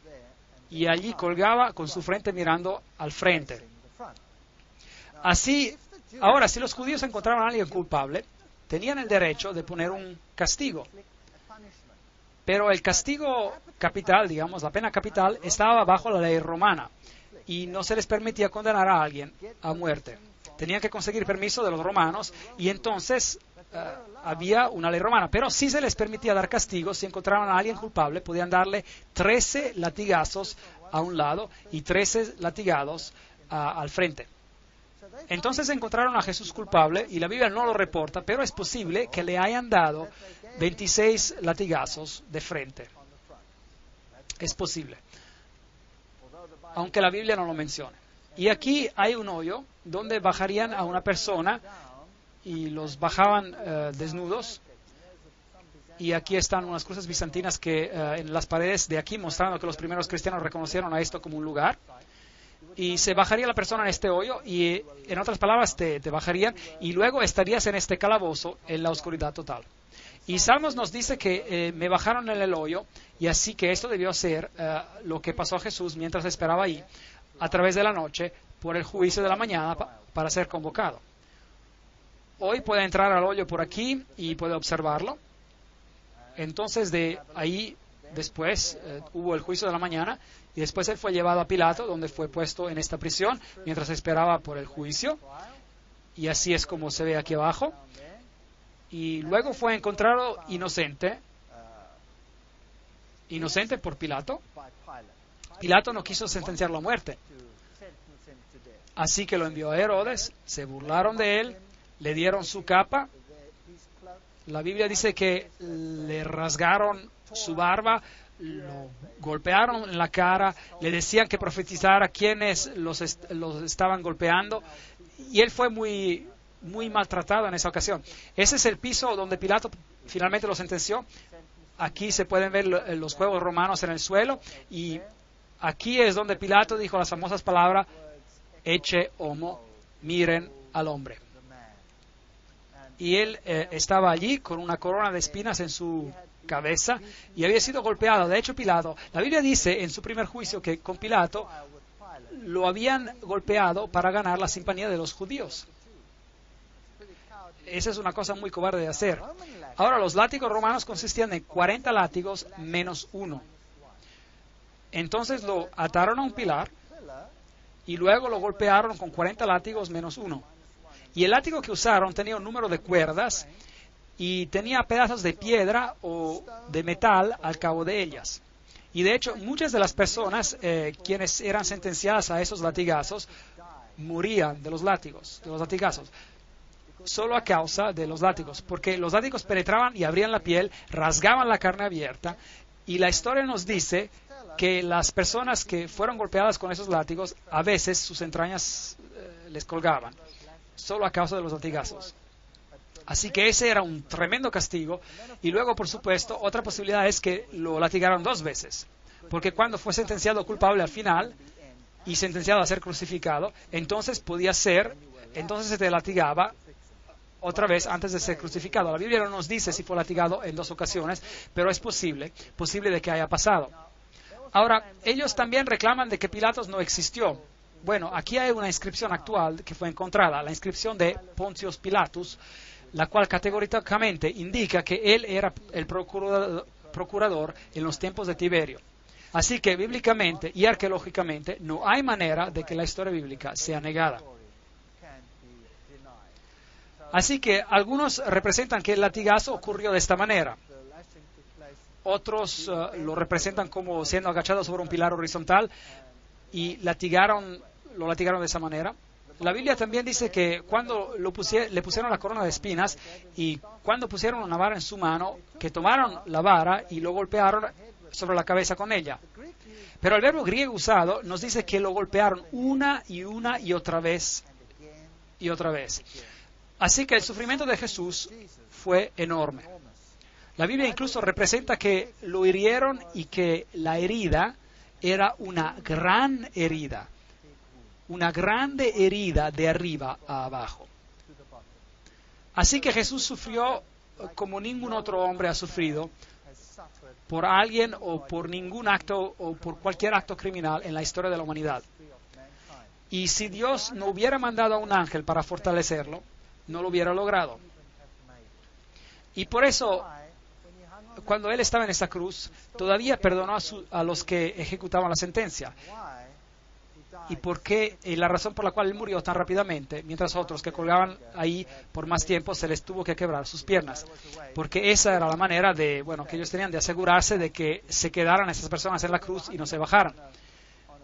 Y allí colgaba con su frente mirando al frente. Así, ahora, si los judíos encontraban a alguien culpable, tenían el derecho de poner un castigo. Pero el castigo capital, digamos, la pena capital, estaba bajo la ley romana y no se les permitía condenar a alguien a muerte. Tenían que conseguir permiso de los romanos y entonces había una ley romana, pero sí se les permitía dar castigos. Si encontraban a alguien culpable, podían darle 13 latigazos a un lado y 13 latigazos al frente. Entonces encontraron a Jesús culpable y la Biblia no lo reporta, pero es posible que le hayan dado 26 latigazos de frente. Es posible, aunque la Biblia no lo mencione. Y aquí hay un hoyo donde bajarían a una persona y los bajaban desnudos. Y aquí están unas cruces bizantinas que en las paredes de aquí, mostrando que los primeros cristianos reconocieron a esto como un lugar. Y se bajaría la persona en este hoyo y, en otras palabras, te bajarían y luego estarías en este calabozo en la oscuridad total. Y Salmos nos dice que me bajaron en el hoyo, y así que esto debió ser lo que pasó a Jesús mientras esperaba ahí a través de la noche por el juicio de la mañana para ser convocado. Hoy puede entrar al hoyo por aquí y puede observarlo. Entonces de ahí después hubo el juicio de la mañana y después él fue llevado a Pilato, donde fue puesto en esta prisión mientras esperaba por el juicio, y así es como se ve aquí abajo. Y luego fue encontrado inocente por Pilato. Pilato no quiso sentenciarlo a muerte, así que lo envió a Herodes. Se burlaron de él, le dieron su capa. La Biblia dice que le rasgaron su barba, lo golpearon en la cara, le decían que profetizara quienes los estaban golpeando, y él fue muy maltratado en esa ocasión. Ese es el piso donde Pilato finalmente lo sentenció. Aquí se pueden ver los juegos romanos en el suelo, y aquí es donde Pilato dijo las famosas palabras: Ecce homo, miren al hombre. Y él estaba allí con una corona de espinas en su cabeza y había sido golpeado. De hecho, Pilato, la Biblia dice en su primer juicio que con Pilato lo habían golpeado para ganar la simpatía de los judíos. Esa es una cosa muy cobarde de hacer. Ahora, los látigos romanos consistían en 40 látigos menos uno. Entonces lo ataron a un pilar y luego lo golpearon con 40 látigos menos uno. Y el látigo que usaron tenía un número de cuerdas y tenía pedazos de piedra o de metal al cabo de ellas. Y de hecho, muchas de las personas quienes eran sentenciadas a esos latigazos morían de los latigazos, solo a causa de los látigos, porque los látigos penetraban y abrían la piel, rasgaban la carne abierta, y la historia nos dice que las personas que fueron golpeadas con esos látigos, a veces sus entrañas les colgaban, solo a causa de los latigazos. Así que ese era un tremendo castigo. Y luego, por supuesto, otra posibilidad es que lo latigaron 2 veces, porque cuando fue sentenciado culpable al final y sentenciado a ser crucificado, entonces se te latigaba otra vez antes de ser crucificado. La Biblia no nos dice si fue latigado en 2 ocasiones, pero es posible de que haya pasado. Ahora, ellos también reclaman de que Pilatos no existió. Bueno, aquí hay una inscripción actual que fue encontrada, la inscripción de Pontius Pilatus, la cual categóricamente indica que él era el procurador en los tiempos de Tiberio. Así que bíblicamente y arqueológicamente no hay manera de que la historia bíblica sea negada. Así que algunos representan que el latigazo ocurrió de esta manera. Otros lo representan como siendo agachado sobre un pilar horizontal y lo latigaron de esa manera. La Biblia también dice que cuando le pusieron la corona de espinas y cuando pusieron una vara en su mano, que tomaron la vara y lo golpearon sobre la cabeza con ella. Pero el verbo griego usado nos dice que lo golpearon una y otra vez y otra vez. Así que el sufrimiento de Jesús fue enorme. La Biblia incluso representa que lo hirieron y que la herida era una gran herida. Una grande herida de arriba a abajo. Así que Jesús sufrió como ningún otro hombre ha sufrido por alguien o por ningún acto o por cualquier acto criminal en la historia de la humanidad. Y si Dios no hubiera mandado a un ángel para fortalecerlo, no lo hubiera logrado. Y por eso, cuando Él estaba en esa cruz, todavía perdonó a los que ejecutaban la sentencia. y por qué, y la razón por la cual él murió tan rápidamente, mientras otros que colgaban ahí por más tiempo se les tuvo que quebrar sus piernas, porque esa era la manera de, bueno, que ellos tenían de asegurarse de que se quedaran esas personas en la cruz y no se bajaran.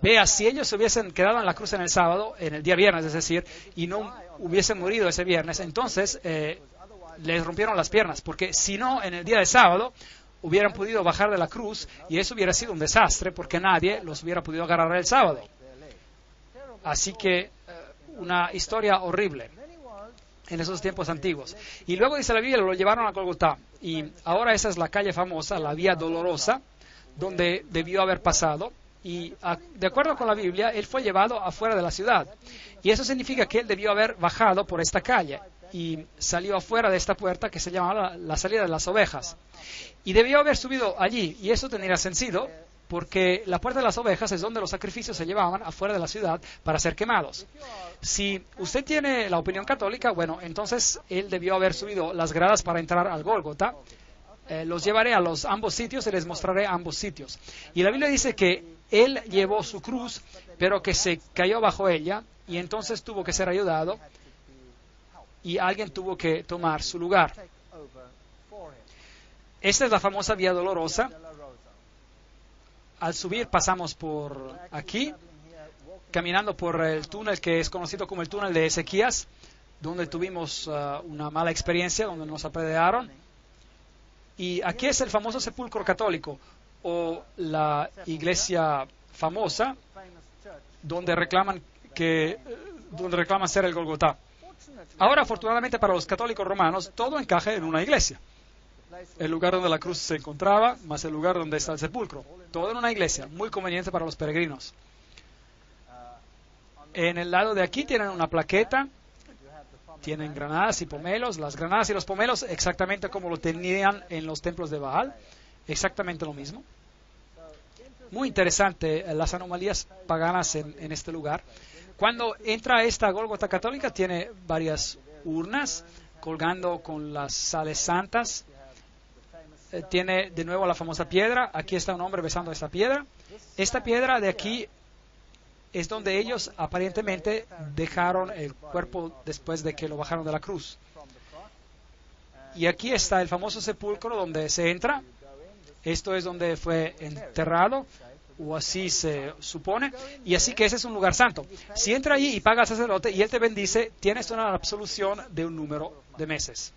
Vea, si ellos hubiesen quedado en la cruz en el sábado, en el día viernes, es decir, y no hubiesen morido ese viernes, entonces les rompieron las piernas, porque si no, en el día de sábado hubieran podido bajar de la cruz y eso hubiera sido un desastre porque nadie los hubiera podido agarrar el sábado. Así que una historia horrible en esos tiempos antiguos. Y luego dice la Biblia, lo llevaron a Golgotá y ahora esa es la calle famosa, la Vía Dolorosa, donde debió haber pasado. Y de acuerdo con la Biblia, él fue llevado afuera de la ciudad. Y eso significa que él debió haber bajado por esta calle y salió afuera de esta puerta que se llamaba la salida de las ovejas. Y debió haber subido allí. Y eso tendría sentido porque la puerta de las ovejas es donde los sacrificios se llevaban afuera de la ciudad para ser quemados. Si usted tiene la opinión católica, bueno, entonces él debió haber subido las gradas para entrar al Gólgota. Los llevaré a los ambos sitios y les mostraré ambos sitios. Y la Biblia dice que él llevó su cruz, pero que se cayó bajo ella y entonces tuvo que ser ayudado y alguien tuvo que tomar su lugar. Esta es la famosa Vía Dolorosa. Al subir pasamos por aquí, caminando por el túnel que es conocido como el túnel de Ezequías, donde tuvimos una mala experiencia, donde nos apedrearon. Y aquí es el famoso sepulcro católico, o la iglesia famosa, donde reclaman ser el Golgotá. Ahora, afortunadamente para los católicos romanos, todo encaja en una iglesia. El lugar donde la cruz se encontraba, más el lugar donde está el sepulcro. Todo en una iglesia, muy conveniente para los peregrinos. En el lado de aquí tienen una plaqueta, tienen granadas y pomelos. Las granadas y los pomelos exactamente como lo tenían en los templos de Baal, exactamente lo mismo. Muy interesante las anomalías paganas en este lugar. Cuando entra a esta Gólgota católica tiene varias urnas colgando con las sales santas. Tiene de nuevo la famosa piedra. Aquí está un hombre besando esta piedra. Esta piedra de aquí es donde ellos aparentemente dejaron el cuerpo después de que lo bajaron de la cruz. Y aquí está el famoso sepulcro donde se entra. Esto es donde fue enterrado, o así se supone, y así que ese es un lugar santo. Si entra allí y paga al sacerdote y él te bendice, tienes una absolución de un número de meses.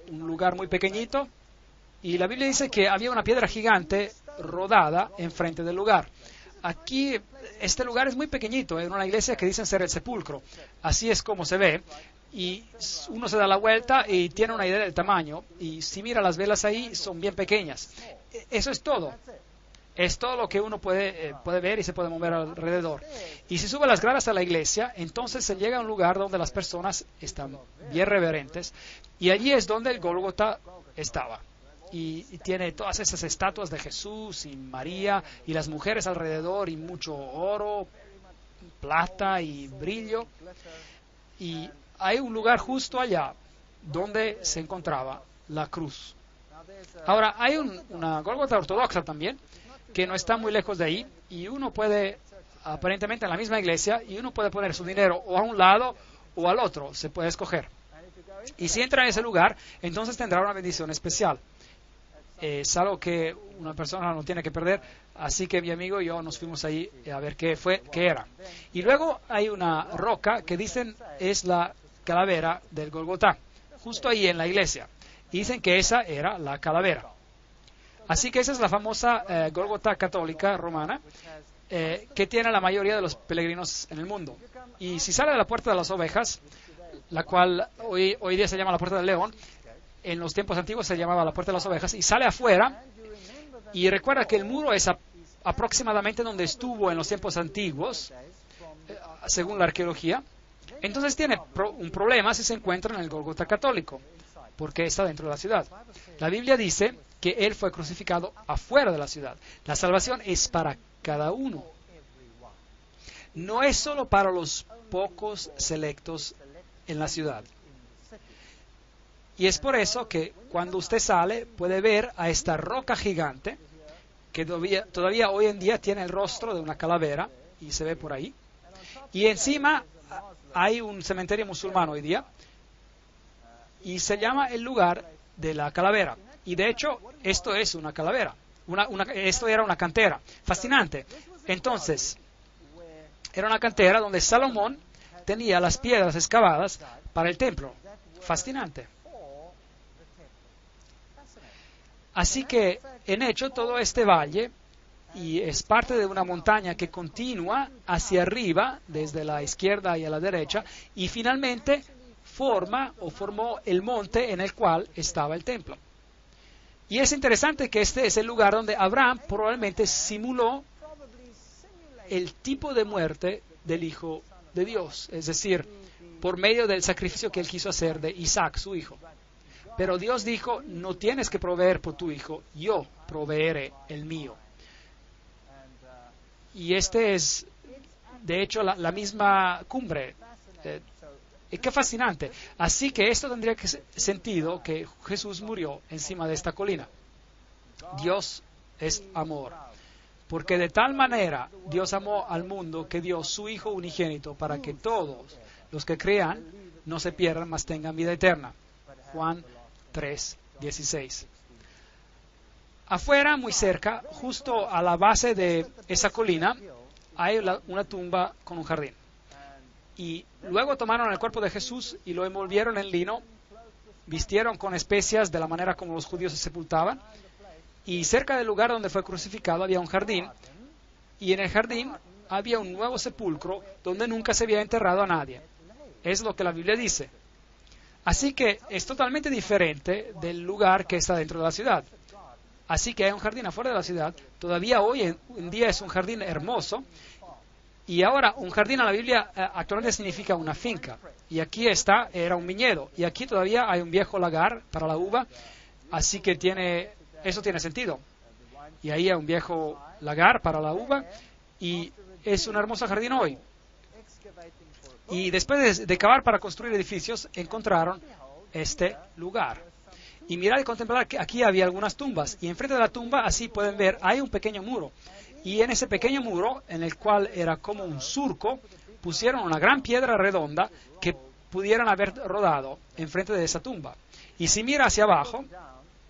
Un lugar muy pequeñito, y la Biblia dice que había una piedra gigante rodada enfrente del lugar. Aquí, este lugar es muy pequeñito, es una iglesia que dicen ser el sepulcro. Así es como se ve. Y uno se da la vuelta y tiene una idea del tamaño. Y si mira las velas ahí, son bien pequeñas. Eso es todo. Es todo lo que uno puede ver y se puede mover alrededor. Y si sube las gradas a la iglesia, entonces se llega a un lugar donde las personas están bien reverentes. Y allí es donde el Gólgota estaba. Y tiene todas esas estatuas de Jesús y María y las mujeres alrededor y mucho oro, plata y brillo. Y hay un lugar justo allá donde se encontraba la cruz. Ahora, hay una Gólgota ortodoxa también, que no está muy lejos de ahí, y uno puede, aparentemente en la misma iglesia, y uno puede poner su dinero o a un lado o al otro, se puede escoger. Y si entra en ese lugar, entonces tendrá una bendición especial. Es algo que una persona no tiene que perder, así que mi amigo y yo nos fuimos ahí a ver qué era. Y luego hay una roca que dicen es la calavera del Golgotá, justo ahí en la iglesia. Y dicen que esa era la calavera. Así que esa es la famosa Gólgota católica romana que tiene la mayoría de los peregrinos en el mundo. Y si sale de la puerta de las ovejas, la cual hoy día se llama la puerta del león, en los tiempos antiguos se llamaba la puerta de las ovejas, y sale afuera, y recuerda que el muro es aproximadamente donde estuvo en los tiempos antiguos, según la arqueología. Entonces tiene un problema si se encuentra en el Gólgota católico, porque está dentro de la ciudad. La Biblia dice que él fue crucificado afuera de la ciudad. La salvación es para cada uno. No es solo para los pocos selectos en la ciudad. Y es por eso que cuando usted sale puede ver a esta roca gigante que todavía hoy en día tiene el rostro de una calavera, y se ve por ahí. Y encima hay un cementerio musulmán hoy día, y se llama el lugar de la calavera. Y de hecho, esto es una calavera. Esto era una cantera. Fascinante. Entonces, era una cantera donde Salomón tenía las piedras excavadas para el templo. Fascinante. Así que, en hecho, todo este valle y es parte de una montaña que continúa hacia arriba, desde la izquierda y a la derecha, y finalmente formó el monte en el cual estaba el templo. Y es interesante que este es el lugar donde Abraham probablemente simuló el tipo de muerte del Hijo de Dios, es decir, por medio del sacrificio que él quiso hacer de Isaac, su hijo. Pero Dios dijo, no tienes que proveer por tu hijo, yo proveeré el mío. Y este es, de hecho, la misma cumbre. Qué fascinante. Así que esto tendría sentido que Jesús murió encima de esta colina. Dios es amor. Porque de tal manera Dios amó al mundo que dio su Hijo unigénito para que todos los que crean no se pierdan, mas tengan vida eterna. Juan 3:16. Afuera, muy cerca, justo a la base de esa colina, hay una tumba con un jardín. Y luego tomaron el cuerpo de Jesús y lo envolvieron en lino, vistieron con especias de la manera como los judíos se sepultaban, y cerca del lugar donde fue crucificado había un jardín, y en el jardín había un nuevo sepulcro donde nunca se había enterrado a nadie. Es lo que la Biblia dice. Así que es totalmente diferente del lugar que está dentro de la ciudad. Así que hay un jardín afuera de la ciudad, todavía hoy en día es un jardín hermoso, y ahora un jardín en la Biblia actualmente significa una finca, y aquí era un viñedo, y aquí todavía hay un viejo lagar para la uva, así que eso tiene sentido. Y ahí hay un viejo lagar para la uva, y es un hermoso jardín hoy. Y después de cavar para construir edificios, encontraron este lugar. Y mirar y contemplar que aquí había algunas tumbas, y enfrente de la tumba, así pueden ver, hay un pequeño muro. Y en ese pequeño muro, en el cual era como un surco, pusieron una gran piedra redonda que pudieran haber rodado enfrente de esa tumba. Y si mira hacia abajo,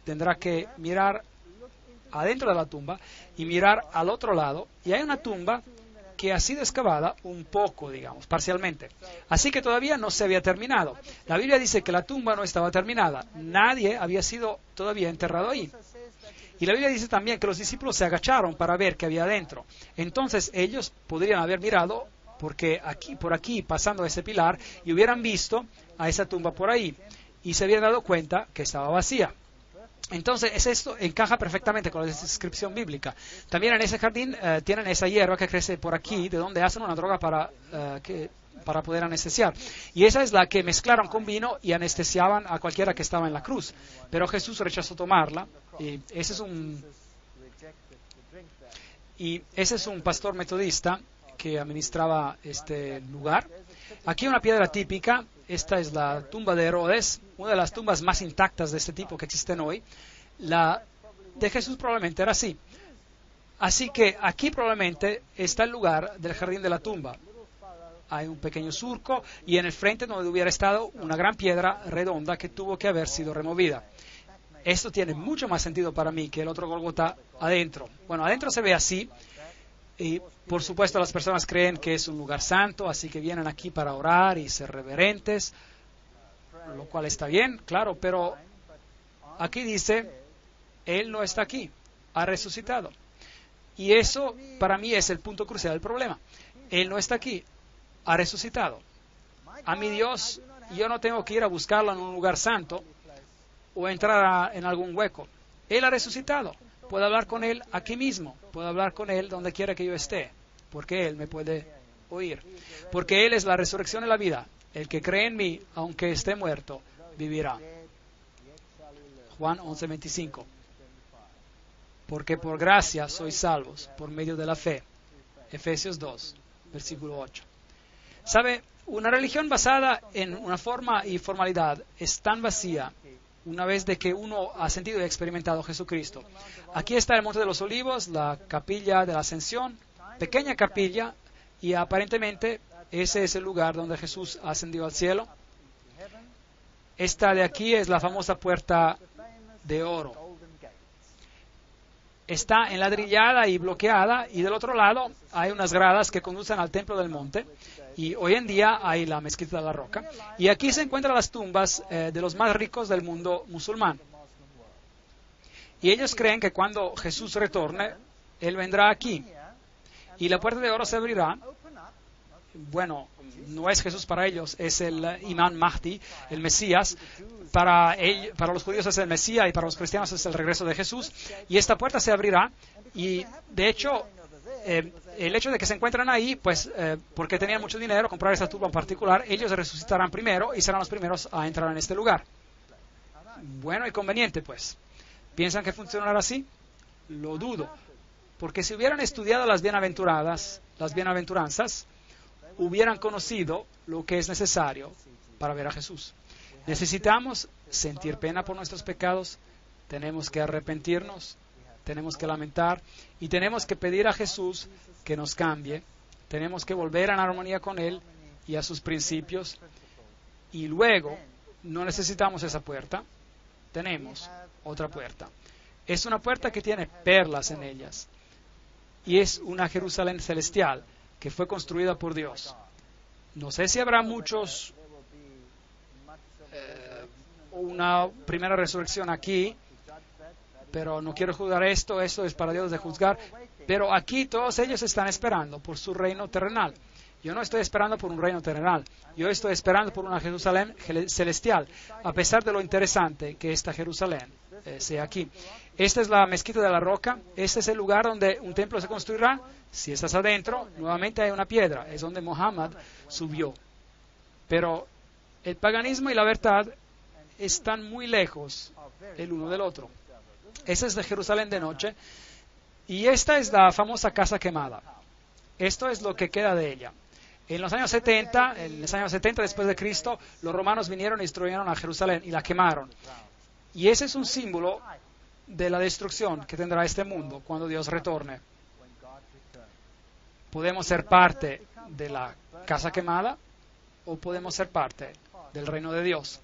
tendrá que mirar adentro de la tumba y mirar al otro lado, y hay una tumba que ha sido excavada un poco, digamos, parcialmente. Así que todavía no se había terminado. La Biblia dice que la tumba no estaba terminada. Nadie había sido todavía enterrado ahí. Y la Biblia dice también que los discípulos se agacharon para ver qué había adentro. Entonces ellos podrían haber mirado por aquí, pasando ese pilar, y hubieran visto a esa tumba por ahí. Y se habían dado cuenta que estaba vacía. Entonces, esto encaja perfectamente con la descripción bíblica. También en ese jardín tienen esa hierba que crece por aquí, de donde hacen una droga para poder anestesiar. Y esa es la que mezclaron con vino y anestesiaban a cualquiera que estaba en la cruz. Pero Jesús rechazó tomarla. Y ese es un pastor metodista que administraba este lugar. Aquí una piedra típica. Esta es la tumba de Herodes, una de las tumbas más intactas de este tipo que existen hoy. La de Jesús probablemente era así. Así que aquí probablemente está el lugar del jardín de la tumba. Hay un pequeño surco y en el frente donde hubiera estado una gran piedra redonda que tuvo que haber sido removida. Esto tiene mucho más sentido para mí que el otro Gólgota adentro. Bueno, adentro se ve así. Y por supuesto las personas creen que es un lugar santo, así que vienen aquí para orar y ser reverentes, lo cual está bien, claro, pero aquí dice, Él no está aquí, ha resucitado. Y eso para mí es el punto crucial del problema. Él no está aquí, ha resucitado. A mi Dios, yo no tengo que ir a buscarlo en un lugar santo o entrar en algún hueco. Él ha resucitado. Puedo hablar con Él aquí mismo, puedo hablar con Él donde quiera que yo esté, porque Él me puede oír. Porque Él es la resurrección y la vida. El que cree en mí, aunque esté muerto, vivirá. Juan 11:25. Porque por gracia sois salvos, por medio de la fe. Efesios 2, versículo 8. ¿Sabe? Una religión basada en una forma y formalidad es tan vacía una vez de que uno ha sentido y experimentado a Jesucristo. Aquí está el Monte de los Olivos, la capilla de la Ascensión, pequeña capilla, y aparentemente ese es el lugar donde Jesús ascendió al cielo. Esta de aquí es la famosa puerta de oro. Está enladrillada y bloqueada, y del otro lado hay unas gradas que conducen al templo del monte, y hoy en día hay la mezquita de la roca, y aquí se encuentran las tumbas de los más ricos del mundo musulmán. Y ellos creen que cuando Jesús retorne, Él vendrá aquí, y la puerta de oro se abrirá. Bueno, no es Jesús para ellos, es el Imam Mahdi, el Mesías. Para los judíos es el Mesías y para los cristianos es el regreso de Jesús. Y esta puerta se abrirá, y de hecho, el hecho de que se encuentran ahí, pues porque tenían mucho dinero, comprar esta tumba en particular, ellos resucitarán primero y serán los primeros a entrar en este lugar. Bueno y conveniente, pues. ¿Piensan que funcionará así? Lo dudo. Porque si hubieran estudiado las bienaventuranzas, hubieran conocido lo que es necesario para ver a Jesús. Necesitamos sentir pena por nuestros pecados, tenemos que arrepentirnos, tenemos que lamentar y tenemos que pedir a Jesús que nos cambie, tenemos que volver en armonía con Él y a sus principios, y luego no necesitamos esa puerta, tenemos otra puerta. Es una puerta que tiene perlas en ellas y es una Jerusalén celestial que fue construida por Dios. No sé si habrá muchos una primera resurrección aquí, pero no quiero juzgar esto es para Dios de juzgar, pero aquí todos ellos están esperando por su reino terrenal. Yo no estoy esperando por un reino terrenal, yo estoy esperando por una Jerusalén celestial, a pesar de lo interesante que esta Jerusalén sea aquí. Esta es la mezquita de la roca, este es el lugar donde un templo se construirá. Si estás adentro, nuevamente hay una piedra, es donde Mohammed subió. Pero el paganismo y la verdad están muy lejos el uno del otro. Esa es la Jerusalén de noche, y esta es la famosa casa quemada. Esto es lo que queda de ella. En los años 70 después de Cristo, los romanos vinieron y destruyeron a Jerusalén y la quemaron. Y ese es un símbolo de la destrucción que tendrá este mundo cuando Dios retorne. Podemos ser parte de la casa quemada o podemos ser parte del reino de Dios.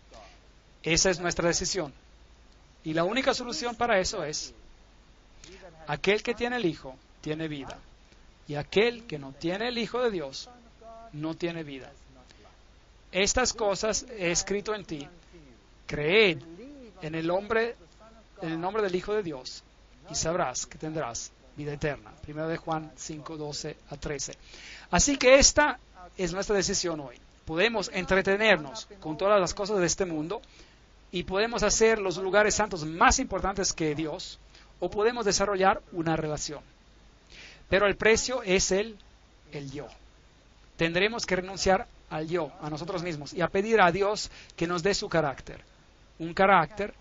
Esa es nuestra decisión. Y la única solución para eso es: aquel que tiene el Hijo tiene vida, y aquel que no tiene el Hijo de Dios no tiene vida. Estas cosas he escrito en ti. Creed en el nombre del Hijo de Dios y sabrás que tendrás vida eterna. 1 Juan 5:12-13. Así que esta es nuestra decisión hoy. Podemos entretenernos con todas las cosas de este mundo y podemos hacer los lugares santos más importantes que Dios, o podemos desarrollar una relación. Pero el precio es el yo. Tendremos que renunciar al yo, a nosotros mismos, y a pedir a Dios que nos dé su carácter. Un carácter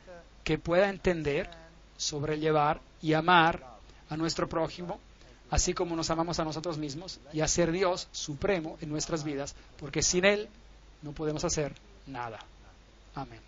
que pueda entender, sobrellevar y amar a nuestro prójimo, así como nos amamos a nosotros mismos, y hacer Dios supremo en nuestras vidas, porque sin Él no podemos hacer nada. Amén.